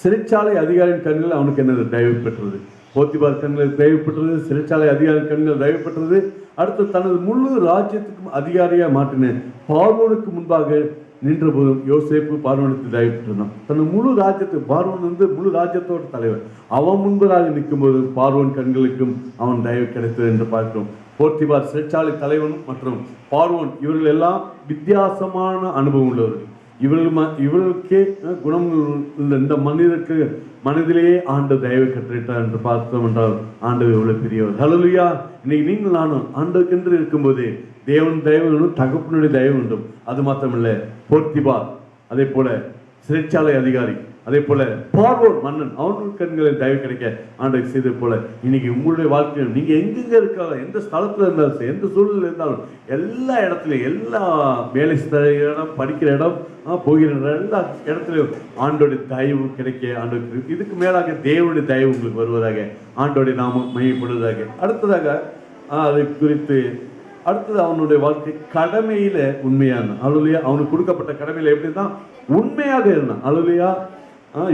சிறைச்சாலை அதிகாரியின் கண்கள் அவனுக்கு என்னது தயவு பெற்றது. போர்த்திபார் கண்கள் தயவு பெற்றது, சிறைச்சாலை அதிகாரியின் கண்கள் தயவு பெற்றது. அடுத்து தனது முழு ராஜ்யத்துக்கும் அதிகாரியா மாற்றின பார்வோனுக்கு முன்பாக நின்ற போதும் யோசேப்பு பார்வோனுக்கு தயவு பெற்றிருந்தான். தனது முழு ராஜ்யத்துக்கு பார்வோன் முழு ராஜ்யத்தோட தலைவர், அவன் முன்பதாக நிற்கும் போது பார்வோன் கண்களுக்கும் அவன் தயவு கிடைத்தது என்று பார்க்கிறோம். போர்த்திபார் சிறைச்சாலை தலைவனும் மற்றும் பார்வோன் இவர்கள் எல்லாம் வித்தியாசமான அனுபவம் உள்ளவர்கள். இவர்களுக்கே குணம் இந்த மனிதிலேயே ஆண்டு தயவு கற்றிட்டார் என்று பார்த்தோம் என்றால் ஆண்டவர் எவ்வளவு பெரியவர். ஹல்லேலூயா. இன்னைக்கு நீங்கள் நானும் ஆண்டவருக்கென்று இருக்கும்போது தேவன் தயவு தகப்பனுடைய தயவு உண்டும். அது மாத்திரமில்லை, போர்த்திபார், அதே போல சிறைச்சாலை அதிகாரி, அதே போல பார்வோன் மன்னன், அவனுடைய கண்களில் தயவு கிடைக்க ஆண்டவர் செய்தது போல இன்னைக்கு உங்களுடைய வாழ்க்கையில் நீங்க எங்கெங்க இருக்காங்க, எந்த ஸ்தலத்துல இருந்தாலும் சரி, எந்த சூழ்நிலை இருந்தாலும், எல்லா இடத்துலையும், எல்லா வேலை இடம், படிக்கிற இடம், போகிற எல்லா இடத்துலையும் ஆண்டோடைய தயவு கிடைக்க ஆண்டோருக்கு இதுக்கு மேலாக தேவனுடைய தயவு உங்களுக்கு வருவதாக ஆண்டோடைய நாமம் மகிமைப்படுவதாக. அடுத்ததாக அதை குறித்து அடுத்தது அவனுடைய வாழ்க்கை கடமையில உண்மையான. ஹல்லேலூயா. அவனுக்கு கொடுக்கப்பட்ட கடமையில எப்படி தான் உண்மையாக இருந்தான். ஹல்லேலூயா.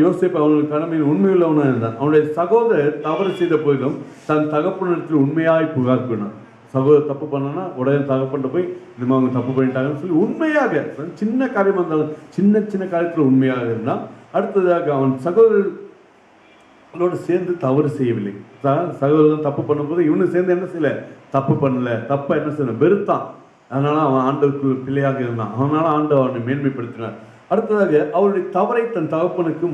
யோசேப்பு அவனுடைய கடமையில் உண்மையுள்ளவனாக இருந்தான். அவனுடைய சகோதரர் தவறு செய்த போதிலும் தன் தகப்பனிடத்தில் உண்மையாய் புகார் கூறினான். சகோதரர் தப்பு பண்ணனா உடனே தகப்பன்ட்டு போய் இந்த மாதிரி அவங்க தப்பு பண்ணிட்டாங்கன்னு சொல்லி உண்மையாக, சின்ன காரியமாக இருந்தாலும் சின்ன காரியத்தில் உண்மையாக இருந்தான். அடுத்ததாக அவன் சகோதரர்களோடு சேர்ந்து தவறு செய்யவில்லை. சகோதரன் தப்பு பண்ணும்போது இவனு சேர்ந்து என்ன செய்யல, தப்பு பண்ணல, தப்ப என்ன செய்யணும், வெறுத்தான். அதனால அவன் ஆண்டவருக்கு பிள்ளையாக இருந்தான். அதனால ஆண்டவர் அவனை மேன்மைப்படுத்தினார். அடுத்ததாக அவருடைய தவறை தன் தகப்பனுக்கு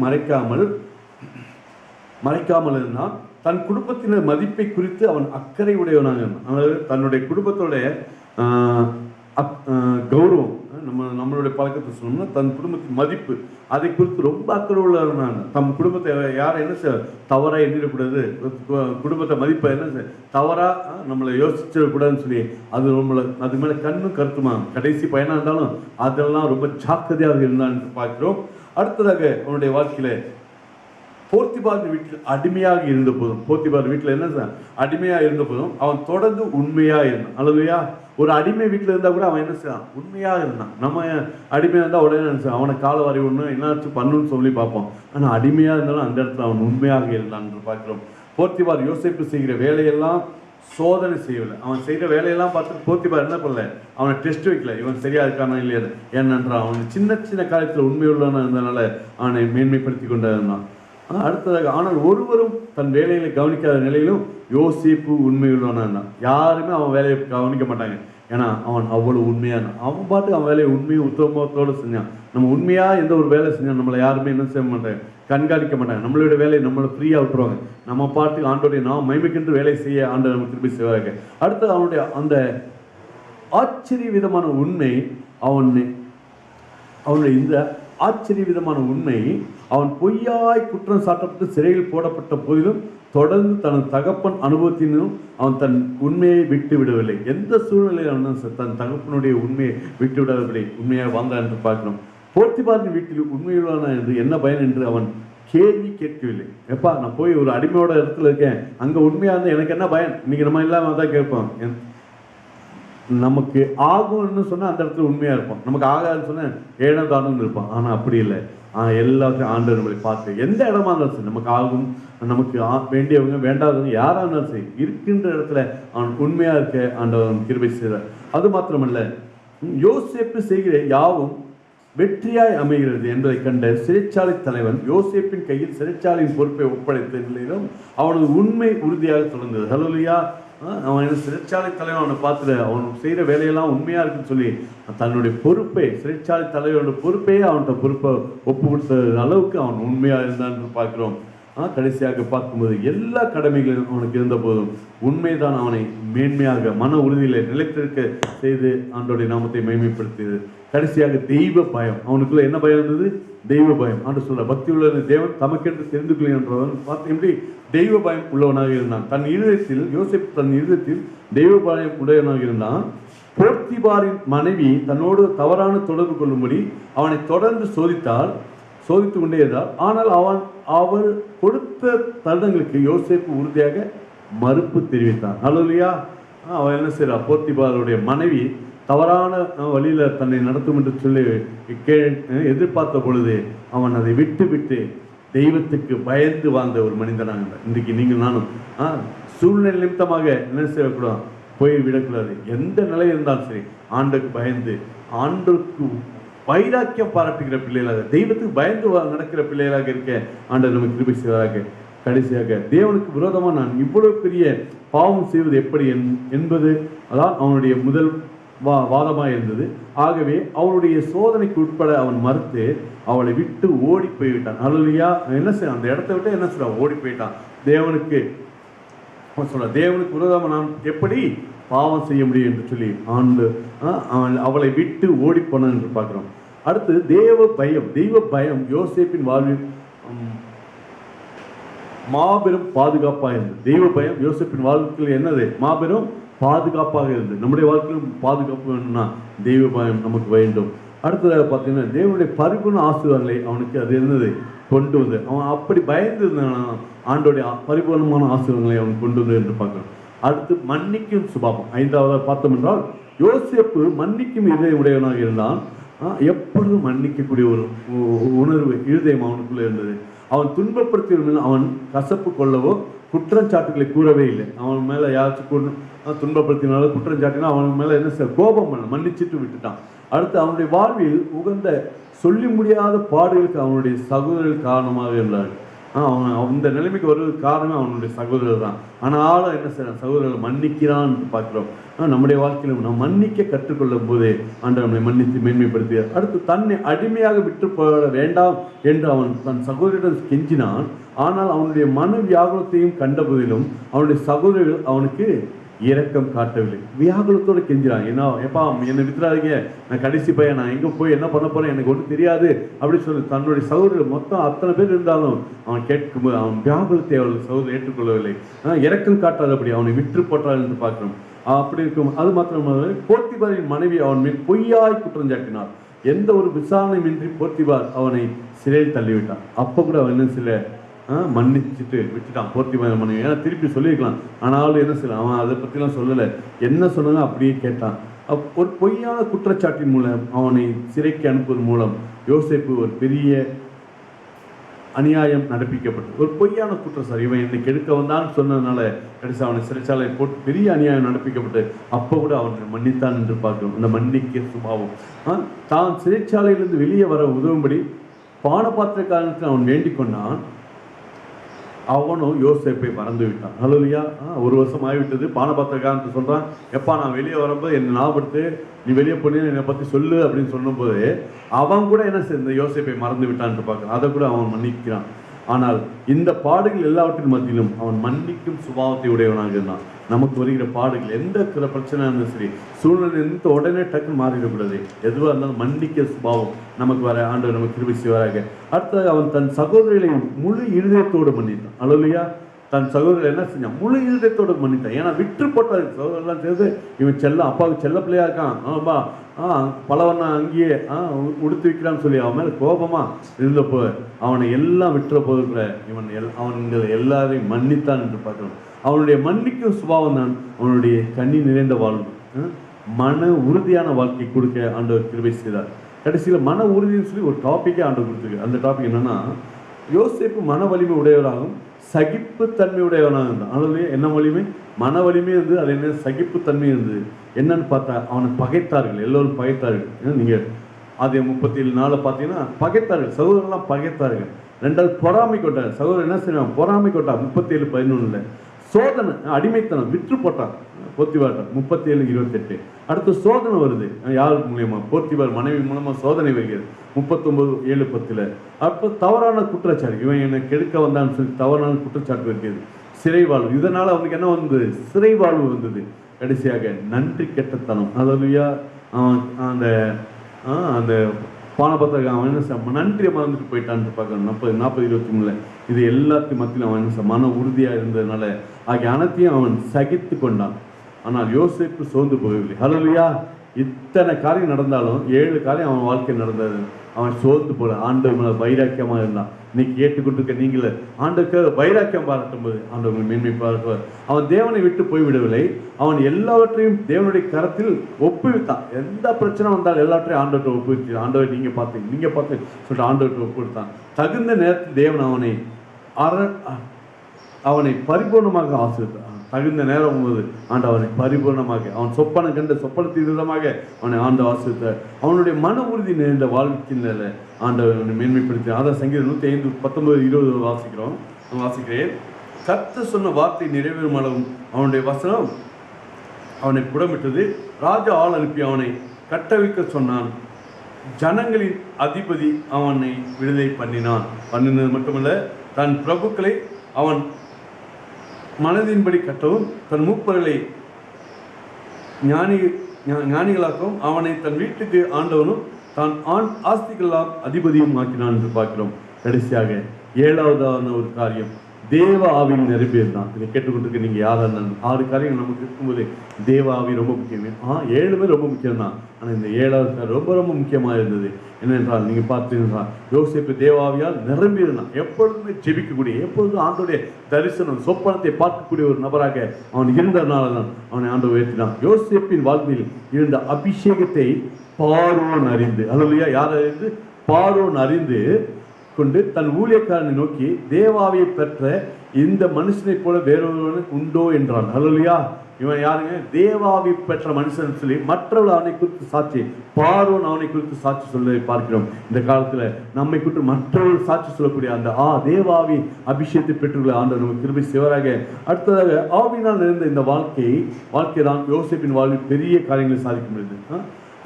மறைக்காமல் இருந்தான். தன் குடும்பத்தினர் மதிப்பை குறித்து அவன் அக்கறை உடையவனாக இருந்தான். அதாவது தன்னுடைய குடும்பத்தோடைய கௌரவம், நம்மளுடைய பழக்கத்தை சொன்னோம்னா தன் குடும்பத்தின் மதிப்பு, அதை குறித்து ரொம்ப அக்கறை உள்ளவனாக. தம் குடும்பத்தை யாரை என்ன செய்ய தவறா எண்ணிடக்கூடாது, குடும்பத்தை மதிப்பை என்ன தவறா நம்மளை யோசிச்சிடக்கூடாதுன்னு சொல்லி அது மேலே கண்ணும் கருத்துமா கடைசி பையனாக இருந்தாலும் அதெல்லாம் ரொம்ப ஜாக்கிரதையாக இருந்தான்னு பார்க்கிறோம். அடுத்ததாக அவனுடைய வாழ்க்கையில போர்த்திபார் வீட்டில் அடிமையாக இருந்த போதும், போர்த்திபார் வீட்டில் என்ன அடிமையாக இருந்த போதும் அவன் தொடர்ந்து உண்மையாக இருந்தான். அல்லவையா. ஒரு அடிமை வீட்டில் இருந்தால் கூட அவன் என்ன செய்யறான், உண்மையாக இருந்தான். நம்ம அடிமையாக இருந்தால் உடனே என்ன அவனை கால வரை ஒன்று என்னாச்சும் பண்ணுன்னு சொல்லி பார்ப்போம். ஆனால் அடிமையாக இருந்தாலும் அந்த இடத்துல அவன் உண்மையாக இருந்தான் என்று பார்க்கிறோம். போர்த்திபார் யோசேப்பு செய்கிற வேலையெல்லாம் சோதனை செய்யவில்லை. அவன் செய்கிற வேலையெல்லாம் பார்த்து போர்த்திபார் என்ன பண்ணல, அவனை டெஸ்ட் வைக்கல, இவன் சரியா இருக்கானா இல்லையா. ஏனென்றால் அவன் சின்ன காரியத்தில் உண்மையுள்ளவனாக இருந்ததுனால அவனை மேன்மைப்படுத்தி கொண்டிருந்தான். அடுத்ததாக ஆனால் ஒருவரும் தன் வேலைகளை கவனிக்காத நிலையிலும் யோசேப்பு உண்மையுள்ளவனா இருந்தான். யாருமே அவன் வேலையை கவனிக்க மாட்டாங்க. ஏன்னா அவன் அவ்வளோ உண்மையான அவன் பாட்டுக்கு அவன் வேலையை உண்மையை உத்தமத்தோடு செஞ்சான். நம்ம உண்மையாக எந்த ஒரு வேலை செஞ்சால் நம்மளை யாருமே என்ன செய்ய மாட்டாங்க, கண்காணிக்க மாட்டாங்க. நம்மளோட வேலையை நம்மளை ஃப்ரீயாக விட்டுருவாங்க. நம்ம பாட்டுக்கு ஆண்டோடைய நாம் மைமைக்கென்று வேலை செய்ய ஆண்டவர் நம்ம திருப்பி செய்வாங்க. அடுத்து அவனுடைய அந்த ஆச்சரிய விதமான உண்மை அவனுடைய இந்த ஆச்சரிய விதமான உண்மை அவன் பொய்யாய் குற்றம் சாட்டப்பட்டு சிறையில் போடப்பட்ட போதிலும் தொடர்ந்து தனது தகப்பன் அனுபவத்தினும் அவன் தன் உண்மையை விட்டு விடவில்லை. எந்த சூழ்நிலையில் அவன் தன் தகப்பனுடைய உண்மையை விட்டு விடவில்லை, உண்மையாக வாழ்ந்தான் என்று பார்க்கணும். போர்த்திபாரின் வீட்டில் உண்மையுள்ளான என்று என்ன பயன் என்று அவன் கேள்வி கேட்கவில்லை. எப்பா நான் போய் ஒரு அடிமையோட இடத்துல இருக்கேன், அங்கே உண்மையாக இருந்தால் எனக்கு என்ன பயன்? இன்னைக்கு நம்ம இல்லாமல் தான் கேட்போம். நமக்கு ஆகும்னு சொன்னால் அந்த இடத்துல உண்மையாக இருப்போம், நமக்கு ஆகாதுன்னு சொன்னால் ஏழம் தானும்னு இருப்போம். ஆனால் அப்படி இல்லை. எல்லாத்தையும் ஆண்டவர் நம்மளை பார்த்து எந்த இடமா இருந்தாலும் சரி, நமக்கு ஆகும், நமக்கு வேண்டியவங்க வேண்டாதவங்க யாராக இருந்தாலும் சரி, இருக்கின்ற இடத்துல அவன் உண்மையாக இருக்க ஆண்டவர் கிருபை செய்கிறார். அது மாத்திரமல்ல, யோசேப்பு செய்கிற யாவும் வெற்றியாய் அமைகிறது என்பதை கண்ட சிறைச்சாலை தலைவன் யோசேப்பின் கையில் சிறைச்சாலையின் பொறுப்பை ஒப்படைத்த நிலையிலும் அவனது உண்மை உறுதியாக தொடர்ந்தது. ஹல்லேலூயா. அவன் சிறைச்சாலை தலைவன் அவனை பார்த்துட்டு அவன் செய்கிற வேலையெல்லாம் உண்மையாக இருக்குன்னு சொல்லி தன்னுடைய பொறுப்பை, சிறைச்சாலை தலைவனோட பொறுப்பையே அவன்கிட்ட பொறுப்பை ஒப்பு கொடுத்த அளவுக்கு அவன் உண்மையாக இருந்தான்னு பார்க்குறோம். கடைசியாக பார்க்கும்போது எல்லா கடமைகளும் அவனுக்கு இருந்த போதும் உண்மைதான் அவனை மேன்மையாக மன உறுதியில் நிலைத்திருக்க செய்து ஆண்டோடைய நாமத்தை மேன்மைப்படுத்தியது. கடைசியாக தெய்வ பயம். அவனுக்குள்ள என்ன பயம் இருந்தது? தெய்வ பயம். ஆண்டு சொல்ற பக்தி உள்ள தேவன் தமக்கென்று தெரிந்து கொள்கின்றவன் பார்த்து எப்படி தெய்வ பயம் உள்ளவனாக இருந்தான். தன் இருதயத்தில் யோசேப்பு தன் இருதயத்தில் தெய்வ பயம் உடையவனாக இருந்தான். போர்த்திபாரின் மனைவி தன்னோடு தவறான தொடர்பு கொள்ளும்படி அவனை தொடர்ந்து சோதித்து கொண்டே இருந்தார். ஆனால் அவர் கொடுத்த தருணங்களுக்கு யோசேப்பு உறுதியாக மறுப்பு தெரிவித்தான். ஹல்லேலூயா. அவன் என்ன செய்யறா? போர்த்திபாருடைய மனைவி தவறான வழியில் தன்னை நடத்தும் என்று சொல்லி எதிர்பார்த்த பொழுது அவன் அதை விட்டு தெய்வத்துக்கு பயந்து வாழ்ந்த ஒரு மனிதனாக இன்றைக்கு நீங்கள் நானும் சூழ்நிலை நிமித்தமாக என்ன செய்யக்கூடாது, போய் விடக்கூடாது. எந்த நிலை இருந்தாலும் சரி ஆண்டுக்கு பயந்து ஆண்டுக்கு வைராக்கியம் பாராட்டுகிற பிள்ளைகளாக, தெய்வத்துக்கு பயந்து நடக்கிற பிள்ளைகளாக இருக்க ஆண்டவர் நமக்கு கிருபை செய்வதாக. கடைசியாக தேவனுக்கு விரோதமாக நான் இவ்வளவு பெரிய பாவம் செய்வது எப்படி என்பது அதான் அவனுடைய முதல் வாதமாக இருந்தது. ஆகவே அவனுடைய சோதனைக்கு உட்பட அவன் மறுத்து அவளை விட்டு ஓடி போய்விட்டான். ஹல்லேலூயா. என்ன செய்ய அந்த இடத்த விட்டு என்ன சொல்ற ஓடி போயிட்டான். தேவனுக்கு விரோதமாக நான் எப்படி பாவம் செய்ய முடியும் என்று சொல்லி அவளை விட்டு ஓடி போனான் என்று பார்க்கிறோம். அடுத்து தெய்வ பயம் யோசேப்பின் வாழ்வில் மாபெரும் பாதுகாப்பாக இருந்தது. தெய்வ பயம் யோசேப்பின் வாழ்க்கையில் என்னது? மாபெரும் பாதுகாப்பாக இருந்தது. நம்முடைய வாழ்க்கையிலும் பாதுகாப்பு வேணும்னா தெய்வ பயம் நமக்கு வேண்டும். அடுத்ததாக பார்த்தீங்கன்னா தேவனுடைய பரிபூர்ண ஆசீர்வாதங்களை அவனுக்கு அது இருந்தது கொண்டு வந்து அவன் அப்படி பயந்து இருந்தான். ஆண்டோடைய பரிபூர்ணமான ஆசீர்வாதங்களை அவன் கொண்டு வந்து என்று பார்க்கிறோம். அடுத்து மன்னிக்கும் சுபாவம். 5வது பார்த்தோம் என்றால் யோசேப்பு மன்னிக்கும் இதயம் உடையவனாக இருந்தான். எப்பொழுதும் மன்னிக்கக்கூடிய ஒரு உணர்வு இருதயம் அவனுக்குள்ளே இருந்தது. அவன் துன்பப்படுத்திய அவன் கசப்பு கொள்ளவோ குற்றச்சாட்டுகளை கூறவே இல்லை. அவன் மேலே யாராச்சும் துன்பப்படுத்தினாலும் குற்றச்சாட்டினா அவன் மேலே என்ன கோபம் பண்ண மன்னிச்சுட்டு விட்டுட்டான். அடுத்து அவனுடைய வாழ்வில் உகந்த சொல்லி முடியாத பாடுகளுக்கு அவனுடைய சகோதரர்கள் காரணமாக இருந்தார்கள். அவன் அந்த நிலைமைக்கு வருவதற்கு காரணமே அவனுடைய சகோதரர் தான். ஆனாலும் என்ன செய்யறான்? சகோதரர்கள் மன்னிக்கிறான்னு பார்க்கிறோம். நம்முடைய வாழ்க்கையிலும் நாம் மன்னிக்க கற்றுக்கொள்ளும் போதே ஆண்டவர் நம்மை மன்னித்து மேன்மைப்படுத்தியார். அடுத்து தன்னை அடிமையாக விட்டு போட வேண்டாம் என்று அவன் தன் சகோதரிடம் கெஞ்சினான். ஆனால் அவனுடைய மன வியாகுலத்தையும் கண்ட போதிலும் அவனுடைய சகோதரர்கள் அவனுக்கு இரக்கம் காட்டவில்லை. வியாகுலத்தோடு கெஞ்சிறான். எப்பா என்னை வித்துறாதீங்க, நான் கடைசி பையன், நான் எங்கே போய் என்ன பண்ண போறேன், எனக்கு ஒன்றும் தெரியாது அப்படின்னு சொல்லி தன்னுடைய சகோதரர்கள் மொத்தம் அத்தனை பேர் இருந்தாலும் அவன் கேட்கும்போது அவன் வியாகுலத்தை அவர்கள் சகோதரர் ஏற்றுக்கொள்ளவில்லை. இரக்கம் காட்டாதபடி அவனை விற்று போட்டாள் என்று பார்க்கிறோம். அப்படி இருக்கும். அது மாத்திரமல்ல, போர்த்திபாரின் மனைவி அவன் மேல் பொய்யாய் குற்றம் சாட்டினார். எந்த ஒரு விசாரணையின்றி போர்த்திபார் அவனை சிறையில் தள்ளிவிட்டான். அப்போ கூட அவன் என்ன சில மன்னிச்சுட்டு விட்டுட்டான் போர்த்திபாரின் மனைவி. ஏன்னா திருப்பி சொல்லியிருக்கலாம், ஆனாலும் என்ன செய்யலாம், அவன் அதை பற்றிலாம் சொல்லலை. என்ன சொன்னாலும் அப்படியே கேட்டான். ஒரு பொய்யான குற்றச்சாட்டின் மூலம் அவனை சிறைக்கு அனுப்புவதன் மூலம் யோசேப்பு ஒரு பெரிய அநியாயம் நடப்பிக்கப்பட்டது. ஒரு பொய்யான குற்றச்சாட்டு, இவன் என்னை கெடுக்க வந்தான்னு சொன்னதுனால கடைசி அவனை சிறைச்சாலை போட்டு பெரிய அநியாயம் நடப்பிக்கப்பட்டு அப்போ கூட அவனை மன்னித்தான் என்று பார்க்கிறோம். அந்த மன்னிக்க சுபாவம். தான் சிறைச்சாலையிலிருந்து வெளியே வர உதவும்படி பானபாத்திர காரணத்தில் அவன் வேண்டிக் கொண்டான். அவனும் யோசேப்பை மறந்து விட்டான். ஹல்லேலூயா. 1 வருஷம் ஆகிவிட்டது. பானபாத்திரக்காரன் சொல்றான், எப்பா நான் வெளியே வரும்போது என்னை ஞாபகப்படுத்து, நீ வெளியே போனீங்க என்னை பற்றி சொல்லு அப்படின்னு சொன்னபோது அவன் கூட என்ன இந்த யோசேப்பை மறந்து விட்டான்னு பார்க்குறான். அதை கூட அவன் மன்னிக்கிறான். ஆனால் இந்த பாடுகள் எல்லாவற்றின் மத்தியிலும் அவன் மன்னிக்கும் சுபாவத்தை உடையவனாக இருந்தான். நமக்கு வருகிற பாடுகள் எந்த பிரச்சனை இருந்தாலும் சரி, சூழ்நிலை இருந்து உடனே டக்குன்னு மாறிடக்கூடாது. எதுவாக இருந்தாலும் மன்னிக்க சுபாவம் நமக்கு வர ஆண்டவர் நமக்கு கிருபை செய்வாராக. அடுத்தது அவன் தன் சகோதரிகளை முழு இருதயத்தோடு மன்னித்தான். அல்லேலூயா. தன் சகோதரர் என்ன செஞ்சான்? முழு இருதயத்தோடு மன்னித்தான். ஏன்னா விற்று போட்டார் சகோதரெல்லாம் சேர்ந்து, இவன் அப்பாவுக்கு செல்ல பிள்ளையா இருக்கான், ஆமா பலவண்ணா அங்கேயே உடுத்து வைக்கிறான்னு சொல்லி அவன் மேலே கோபமாக இருந்தப்போ அவனை எல்லாம் விட்டுற போதுக்குள்ள அவன்களை எல்லாரையும் மன்னித்தான் என்று பார்க்கணும். அவனுடைய மன்னிக்கும் சுபாவம் தான் அவனுடைய கண்ணி நிறைந்த வாழ்வு, மன உறுதியான வாழ்க்கை கொடுக்க ஆண்டவர் கிருபை செய்தார். கடைசியில் மன உறுதின்னு சொல்லி ஒரு டாப்பிக்கே ஆண்டவர் கொடுத்துருக்கு. அந்த டாபிக் என்னன்னா, யோசேப்பு மன வலிமை உடையவராகவும் சகிப்புத்தன்மை உடையவனாக இருந்தான். அதனால என்ன வலிமை? மன வலிமை இருந்து, அது என்ன சகிப்புத்தன்மை இருந்தது. என்னன்னு பார்த்தா அவனை பகைத்தார்கள், எல்லோரும் பகைத்தார்கள். நீங்கள் அது 37 பார்த்தீங்கன்னா பகைத்தார்கள், சகோதரர்லாம் பகைத்தார்கள். ரெண்டாவது பொறாமை கொட்டார். சகோதரர் என்ன செய்வான்? பொறாமை கொட்டார். 37:11 சோதனை, அடிமைத்தனம், விற்று போட்டான் போத்திபார். 37:28 அடுத்து சோதனை வருது. யார் மூலியமா? போத்திபார் மனைவி மூலமா சோதனை வருகிறது. 39:7-10 அப்போ தவறான குற்றச்சாட்டு, இவன் என்னை கெடுக்க வந்தான்னு சொல்லி தவறான குற்றச்சாட்டு வருகிறது. சிறை வாழ்வு, இதனால அவனுக்கு என்ன வந்தது? சிறை வாழ்வு வந்தது. கடைசியாக நன்றி கெட்டத்தனம். அல்லேலூயா. அந்த அந்த பானபத்திரக்காரன் அவன் என்ன நன்றியை மறந்துட்டு போயிட்டான்னு பார்க்கணும். 40-23 இது எல்லாத்தையும் மத்தியிலும் அவன் என்ன மன உறுதியாக இருந்ததுனால ஆகிய அனைத்தையும் அவன் சகித்து கொண்டான். ஆனால் யோசேப்பு சோர்ந்து போகவில்லை. ஹல்லேலூயா. இத்தனை காரியம் நடந்தாலும் 7 காரியம் அவன் வாழ்க்கை நடந்தது. அவன் சோர்ந்து போல ஆண்டவர் மேலே வைராக்கியமாக இருந்தான். இன்னைக்கு கேட்டுக்கொண்டிருக்க நீங்கள ஆண்டவருக்கு வைராக்கியம் பாராட்டும் போது ஆண்டவர் மேன்மை பாராட்டுவார். அவன் தேவனை விட்டு போய்விடவில்லை. அவன் எல்லாவற்றையும் தேவனுடைய கரத்தில் ஒப்புவித்தான். எந்த பிரச்சனை வந்தாலும் எல்லாவற்றையும் ஆண்டவர்கிட்ட ஒப்புவிச்சு, ஆண்டவர் நீங்கள் பார்த்து சொல்லிட்டு ஆண்டவர்கிட்ட ஒப்புவித்தான். தகுந்த நேரத்தில் தேவன் அவனை பரிபூர்ணமாக ஆசீர்வதித்தார். தகுந்த நேரம் போது அவனை பரிபூர்ணமாக, அவன் சொப்பனம் கண்ட சொப்பனத்தின் விதமாக அவனை ஆசீர்வதித்தார். அவனுடைய மன உறுதி நிறைந்த வாழ்க்கையில ஆண்டவர் அவனை மேன்மைப்படுத்தி. அதான் சங்கீதம் 105:19-20 வாசிக்கிறேன். கர்த்தர் சொன்ன வார்த்தை நிறைவேறும் அளவும் அவனுடைய வசனம் அவனை புடமிட்டது. ராஜா ஆள் அனுப்பி அவனை கட்டவிழ்க்க சொன்னான். ஜனங்களின் அதிபதி அவனை விடுதலை பண்ணினது மட்டுமல்ல, தன் பிரபுக்களை அவன் மனதின்படி கட்டவும், தன் மூப்பர்களை ஞானிகளாக்கவும், அவனை தன் வீட்டுக்கு ஆண்டவனும் தான் ஆஸ்திகளாம் அதிபதியும் ஆக்கினான் என்று பார்க்கிறோம். கடைசியாக 7வதான ஒரு காரியம், தேவ ஆவியின் நிறைவேறு தான். இதை கேட்டுக்கொண்டிருக்க நீங்கள் யாராக 6 காரியங்கள் நமக்கு இருக்கும்போது தேவ ஆவி ரொம்ப முக்கியம். 7மே ரொம்ப முக்கியம் தான். ஆனால் இந்த 7வது ரொம்ப ரொம்ப முக்கியமாக இருந்தது. என்னென்றால் நீங்கள் பார்த்தீங்கன்னா யோசேப்பு தேவாவியால் நிரம்பி இருந்தான். எப்பொழுதுமே ஜெபிக்கக்கூடிய, எப்பொழுதும் ஆண்டோடைய தரிசனம் சொப்பனத்தை பார்க்கக்கூடிய ஒரு நபராக அவன் இருந்ததுனால தான் அவனை ஆண்டவர் உயர்த்தினான். யோசேப்பின் வாழ்வில் இருந்த அபிஷேகத்தை பார்வோன் அறிந்து, அல்லேலூயா, யார் அறிந்து? பார்வோன் அறிந்து கொண்டு தன் ஊழியக்காரனை நோக்கி, தேவாவியை பெற்ற இந்த மனுஷனை போல வேறொருவன் உண்டோ என்றான். அல்லேலூயா. இவன் யாருங்க? தேவாவி பெற்ற மனுஷன் சொல்லி மற்றவர்கள் அவனை குறித்து சாட்சி, பார்வோன் அவனை குறித்து சாட்சி சொல்ல பார்க்கிறோம். இந்த காலத்துல நம்மை குறித்து மற்றவர்கள் சாட்சி சொல்லக்கூடிய அந்த தேவாவி அபிஷேகத்தை பெற்றுள்ள ஆண்டவர் நமக்கு கிருபை செய்வாராக. அடுத்ததாக ஆவியினால் நிறைந்த இந்த வாழ்க்கை தான் யோசேப்பின் வாழ்வில் பெரிய காரியங்களை சாதிக்க முடியுது.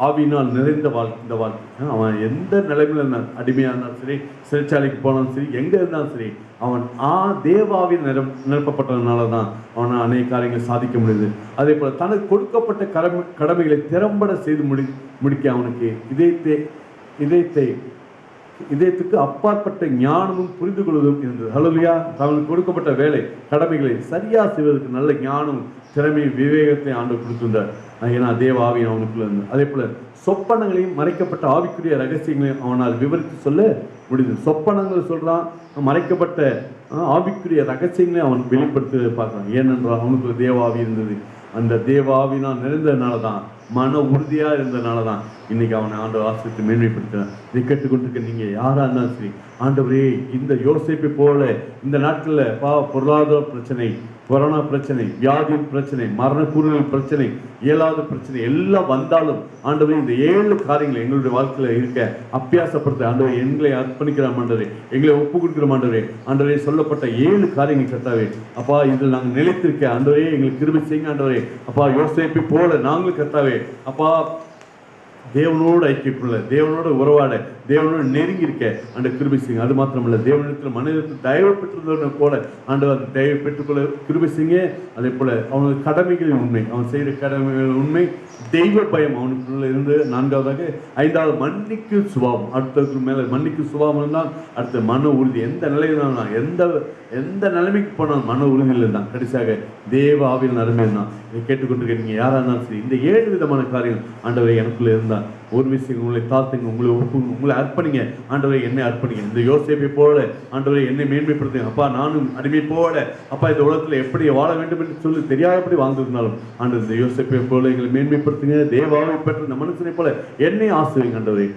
ஆவியினால் நிறைந்த இந்த வாழ்க்கை, அவன் எந்த நிலைமையில் இருந்தாலும், அடிமையாக இருந்தாலும் சரி, சிறைச்சாலைக்கு போனாலும் சரி, எங்கே இருந்தாலும் சரி, அவன் தேவாவின் நிரப்பப்பட்டதுனால தான் அவனை அநேக காரியங்கள் சாதிக்க முடியுது. அதே போல் தனக்கு கொடுக்கப்பட்ட கடமைகளை திறம்பட செய்து முடிக்க அவனுக்கு இதயத்துக்கு அப்பாற்பட்ட ஞானமும் புரிந்து கொள்வதும் இருந்தது. ஹல்லேலூயா. அவனுக்கு கொடுக்கப்பட்ட வேலை கடமைகளை சரியாக செய்வதற்கு நல்ல ஞானம், திறமை, விவேகத்தை ஆண்டவர் கொடுத்திருந்தார். ஏன்னா தேவ ஆவி அவனுக்குள்ள இருந்தது. அதே போல சொப்பனங்களையும் மறைக்கப்பட்ட ஆவிக்குரிய ரகசியங்களையும் அவனால் விவரித்து சொல்ல முடியுது. சொப்பனங்கள் சொல்றான், மறைக்கப்பட்ட ஆவிக்குரிய ரகசியங்களையும் அவன் வெளிப்படுத்த பார்க்கலாம். ஏனென்றால் அவனுக்கு தேவாவி இருந்தது. அந்த தேவாவினால் நிறைந்ததுனால தான், மன உறுதியாக இருந்ததுனால தான் இன்னைக்கு அவனை ஆண்டவர் ஆசிரியத்தை மேன்மைப்படுத்தினார். இதை கேட்டுக்கொண்டிருக்க நீங்கள் யாராக இருந்தாலும் சரி, ஆண்டவரே இந்த யோசேப்பை போல இந்த நாட்களில் பொருளாதார பிரச்சனை, கொரோனா பிரச்சனை, வியாதியின் பிரச்சனை, மரண கூறுகள் பிரச்சனை, இயலாத பிரச்சனை எல்லாம் வந்தாலும் ஆண்டவரே இந்த 7 காரியங்கள் எங்களுடைய வாழ்க்கையில இருக்க அபியாசப்படுத்த ஆண்டவரே எங்களை அர்ப்பணிக்கிறோம் ஆண்டவரே, எங்களை ஒப்பு கொடுக்கிறோம் ஆண்டவரே. ஆண்டவரே சொல்லப்பட்ட 7 காரியங்கள் கர்த்தாவே அப்பா இதில் நாங்கள் நிலைத்திருக்க ஆண்டவரே எங்களுக்கு கிருபை செய்யுங்க ஆண்டவரே. அப்பா யோசேப்பை போல நாங்களும் கர்த்தாவே அப்பா தேவனோடு ஐக்கியக்குள்ள, தேவனோடு உறவாட, தேவனோடு நெருங்கி இருக்க அந்த கிருபை செய்யுங்க. அது மாத்திரமல்ல தேவனிடத்தில் மனிதத்தில் தயவு பெற்றுள்ளவனை போல ஆண்டவர் அந்த தயவு பெற்றுக்கொள்ள கிருபை செய்யுங்க. அதே போல அவனுக்கு கடமைகளின் உண்மை, அவன் செய்கிற கடமைகளின் உண்மை, தெய்வ பயம் அவனுக்குள்ள இருந்து 4வது 5வது மன்னிக்கும் சுபாவம், அடுத்ததுக்கு மேல மன்னிக்கும் சுபாவம் இருந்தால் அடுத்த மன உறுதி. எந்த நிலையில எந்த நிலைமைக்கு போனால் மன உறுதியில் இருந்தான், கடைசியாக தேவ ஆவியில் நன்மையா இதை கேட்டுக்கொண்டிருக்க நீங்க யாரா இருந்தாலும் சரி இந்த 7 விதமான காரியம் ஆண்டவரை எனக்குள்ள இருந்தா ஒரு விஷயம் உங்களை தாத்துங்க, உங்களை அர்ப்பணிங்க ஆண்டவரை, என்னை அர்ப்பணிங்க. இந்த யோசேப்பை போல ஆண்டவரை என்னை மேன்மைப்படுத்துங்க அப்பா. நானும் அடிமை போல அப்பா இந்த உலகத்துல எப்படி வாழ வேண்டும் என்று சொல்லி தெரியாதபடி வாழ்ந்திருந்தாலும் ஆண்டவர் இந்த யோசேப்பை போல எங்களை மேன்மைப்படுத்துங்க. தேவாவை பெற்ற இந்த மனுஷனை போல என்னை ஆசிரியங்க ஆண்டவரை.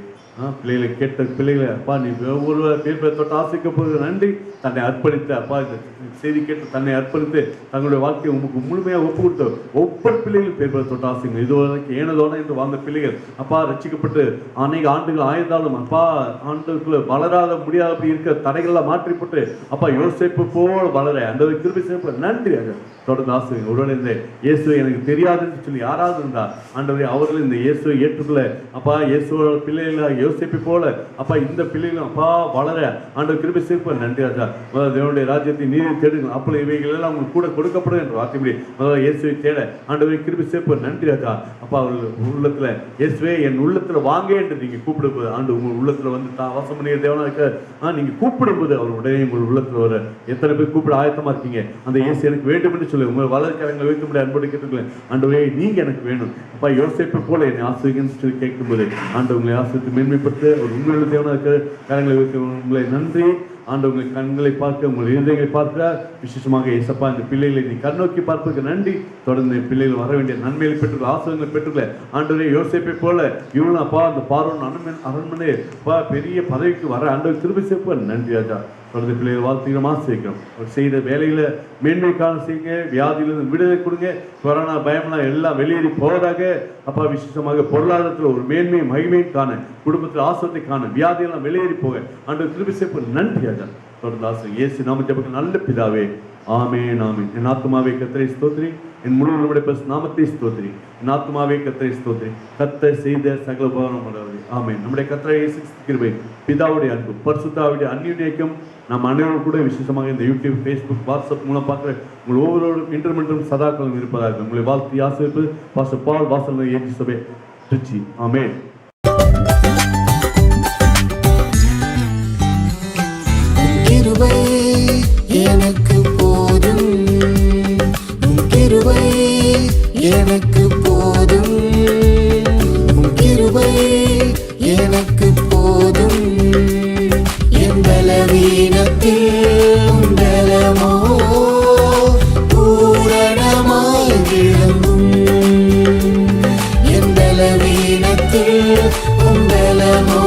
பிள்ளைகளை கேட்ட பிள்ளைகளை அப்பா நீ ஒவ்வொரு பேர் தொட்டு ஆசைக்க போகிற நன்றி. தன்னை அர்ப்பணித்து அப்பா இந்த செய்தி கேட்டு தன்னை அர்ப்பணித்து தங்களுடைய வாழ்க்கையை உங்களுக்கு முழுமையாக ஒப்பு கொடுத்த ஒவ்வொரு பிள்ளைகளும் பேர் தொட்டு ஆசைங்க. இதுவரைக்கும் ஏனதோன என்று வாழ்ந்த பிள்ளைகள் அப்பா ரட்சிக்கப்பட்டு அநேக ஆண்டுகள் ஆயிருந்தாலும் அப்பா ஆண்டுக்குள்ள வளராத முடியாத அப்படி இருக்கிற தடைகள்லாம் மாற்றிப்பட்டு அப்பா யோசிப்பு போல வளர அந்த கிருபை செய்யப்பட நன்றி. தொடர்ந்து ஆசைங்க. ஒருவேளை இந்த இயேசுவை எனக்கு தெரியாதுன்னு சொல்லி யாராவது இருந்தா ஆண்டவரே அவர்கள் இந்த இயேசுவை ஏற்றுக்கொள்ள அப்பா இயேசுவோட பிள்ளைகளாக யோசிப்பை போல அப்பா இந்த பிள்ளைகளும் அப்பா வளர ஆண்டவர் கிருபை செய்ய நன்றி ராஜா. முதல்ல தேவனுடைய ராஜ்யத்தை நீதி தேடுங்கள், அப்போ இவைகள் எல்லாம் உங்களுக்கு கூட கொடுக்கப்படும் என்ற வார்த்தைப்படி முதல்ல இயேசுவை தேட ஆண்டவரை கிருபை செய்ய நன்றி ராஜா. அப்பா அவர்கள் உள்ளத்துல இயேசுவே என் உள்ளத்துல வாங்க என்று நீங்க கூப்பிடும்போது ஆண்டு உங்கள் உள்ளத்துல வந்து வாசம் பண்ணிய தேவனா இருக்க நீங்க கூப்பிடும்போது அவர் உடனே உங்கள் உள்ளத்துல வர. எத்தனை பேர் கூப்பிட ஆயத்தமா இருக்கீங்க? அந்த இயேசு எனக்கு வேண்டும் என்று சொல்லி உங்கள் வளர்க்கரங்களை வைக்க முடியாது அன்போடு கேட்டுக்கல ஆண்டவரே நீங்க எனக்கு வேணும் அப்பா யோசிப்பை போல என்னை ஆசிரியன்னு சொல்லி கேட்கும்போது ஆண்டு உங்களை ஆசிரியத்து மேன்மைப்படுத்த ஒரு உண்மையுள்ள தேவனா இருக்கிற கரங்களை வைக்க உங்களை நன்றி. ஆண்டு உங்களை கண்களை பார்க்க உங்கள் இருதயங்களை பார்க்கிறார். விசேஷமாக ஏசப்பா இந்த பிள்ளைகளை நீ கண்ணோக்கி பார்ப்பதற்கு நன்றி. தொடர்ந்து பிள்ளைகள் வர வேண்டிய நன்மைகளை பெற்றுக்கொள்ள ஆசிரியங்களை பெற்றுக்கல ஆண்டவரே யோசிப்பை போல இவனும் அப்பா அந்த பார்வன் அரண்மனை அப்பா பெரிய பதவிக்கு வர ஆண்டவர் திருப்பி சேர்ப்ப நன்றி ராஜா. தொடர்ந்து பிள்ளைகள் வாழ்த்துக்கிறோம், ஆசிரிக்கிறோம். அவர் செய்த வேலையில மேன்மைக்கான செய்யுங்க, வியாதியிலிருந்து விடுதலை கொடுங்க, கொரோனா பயம்லாம் எல்லாம் வெளியேறி போவதாக அப்பா. விசேஷமாக பொருளாதாரத்தில் ஒரு மேன்மை மகிமையை காண, குடும்பத்தில் ஆசிரியத்தை காண, வியாதியெல்லாம் வெளியேறி போக ஆண்டவர் திருப்பி சேர்ப்ப நன்றி ராஜா. தொடர்ந்து ஆசிரியர் இயேசு நாம ஜெபம் நல்ல பிதாவே ஆமென் ஆமென். என் ஆத்துமாவே கர்த்தரை ஸ்தோத்திரி, என் முழு நாமத்தை ஸ்தோத்திரி. என் ஆத்துமாவே கர்த்தரை ஸ்தோத்திரி, கர்த்தர் செய்த சகல உபகாரம் உள்ளவரே ஆமென். நம்முடைய கர்த்தரை இயேசு கிருபை, பிதாவுடைய அன்பு, பரிசுத்தாவுடைய அந்நியுடைக்கும் நம் அனைவரும் கூட விசேஷமாக இந்த யூடியூப், ஃபேஸ்புக், வாட்ஸ்அப் மூலம் பார்க்குற உங்கள் ஒவ்வொருவரும் இன்றும் சதாக்களும் இருப்பதாக உங்களை வாழ்த்தி ஆசிரியப்பு பாஸ்டர் பால் வாசல் ஏஜி சபை திருச்சி ஆமென். கிருபை எனக்கு போதும், கிருபை எனக்கு போதும், கிருபை எனக்கு போதும். என் பலவீனத்தில் பலமோ பூரணமாய் விளங்கும். என் பலவீனத்தில் பலமோ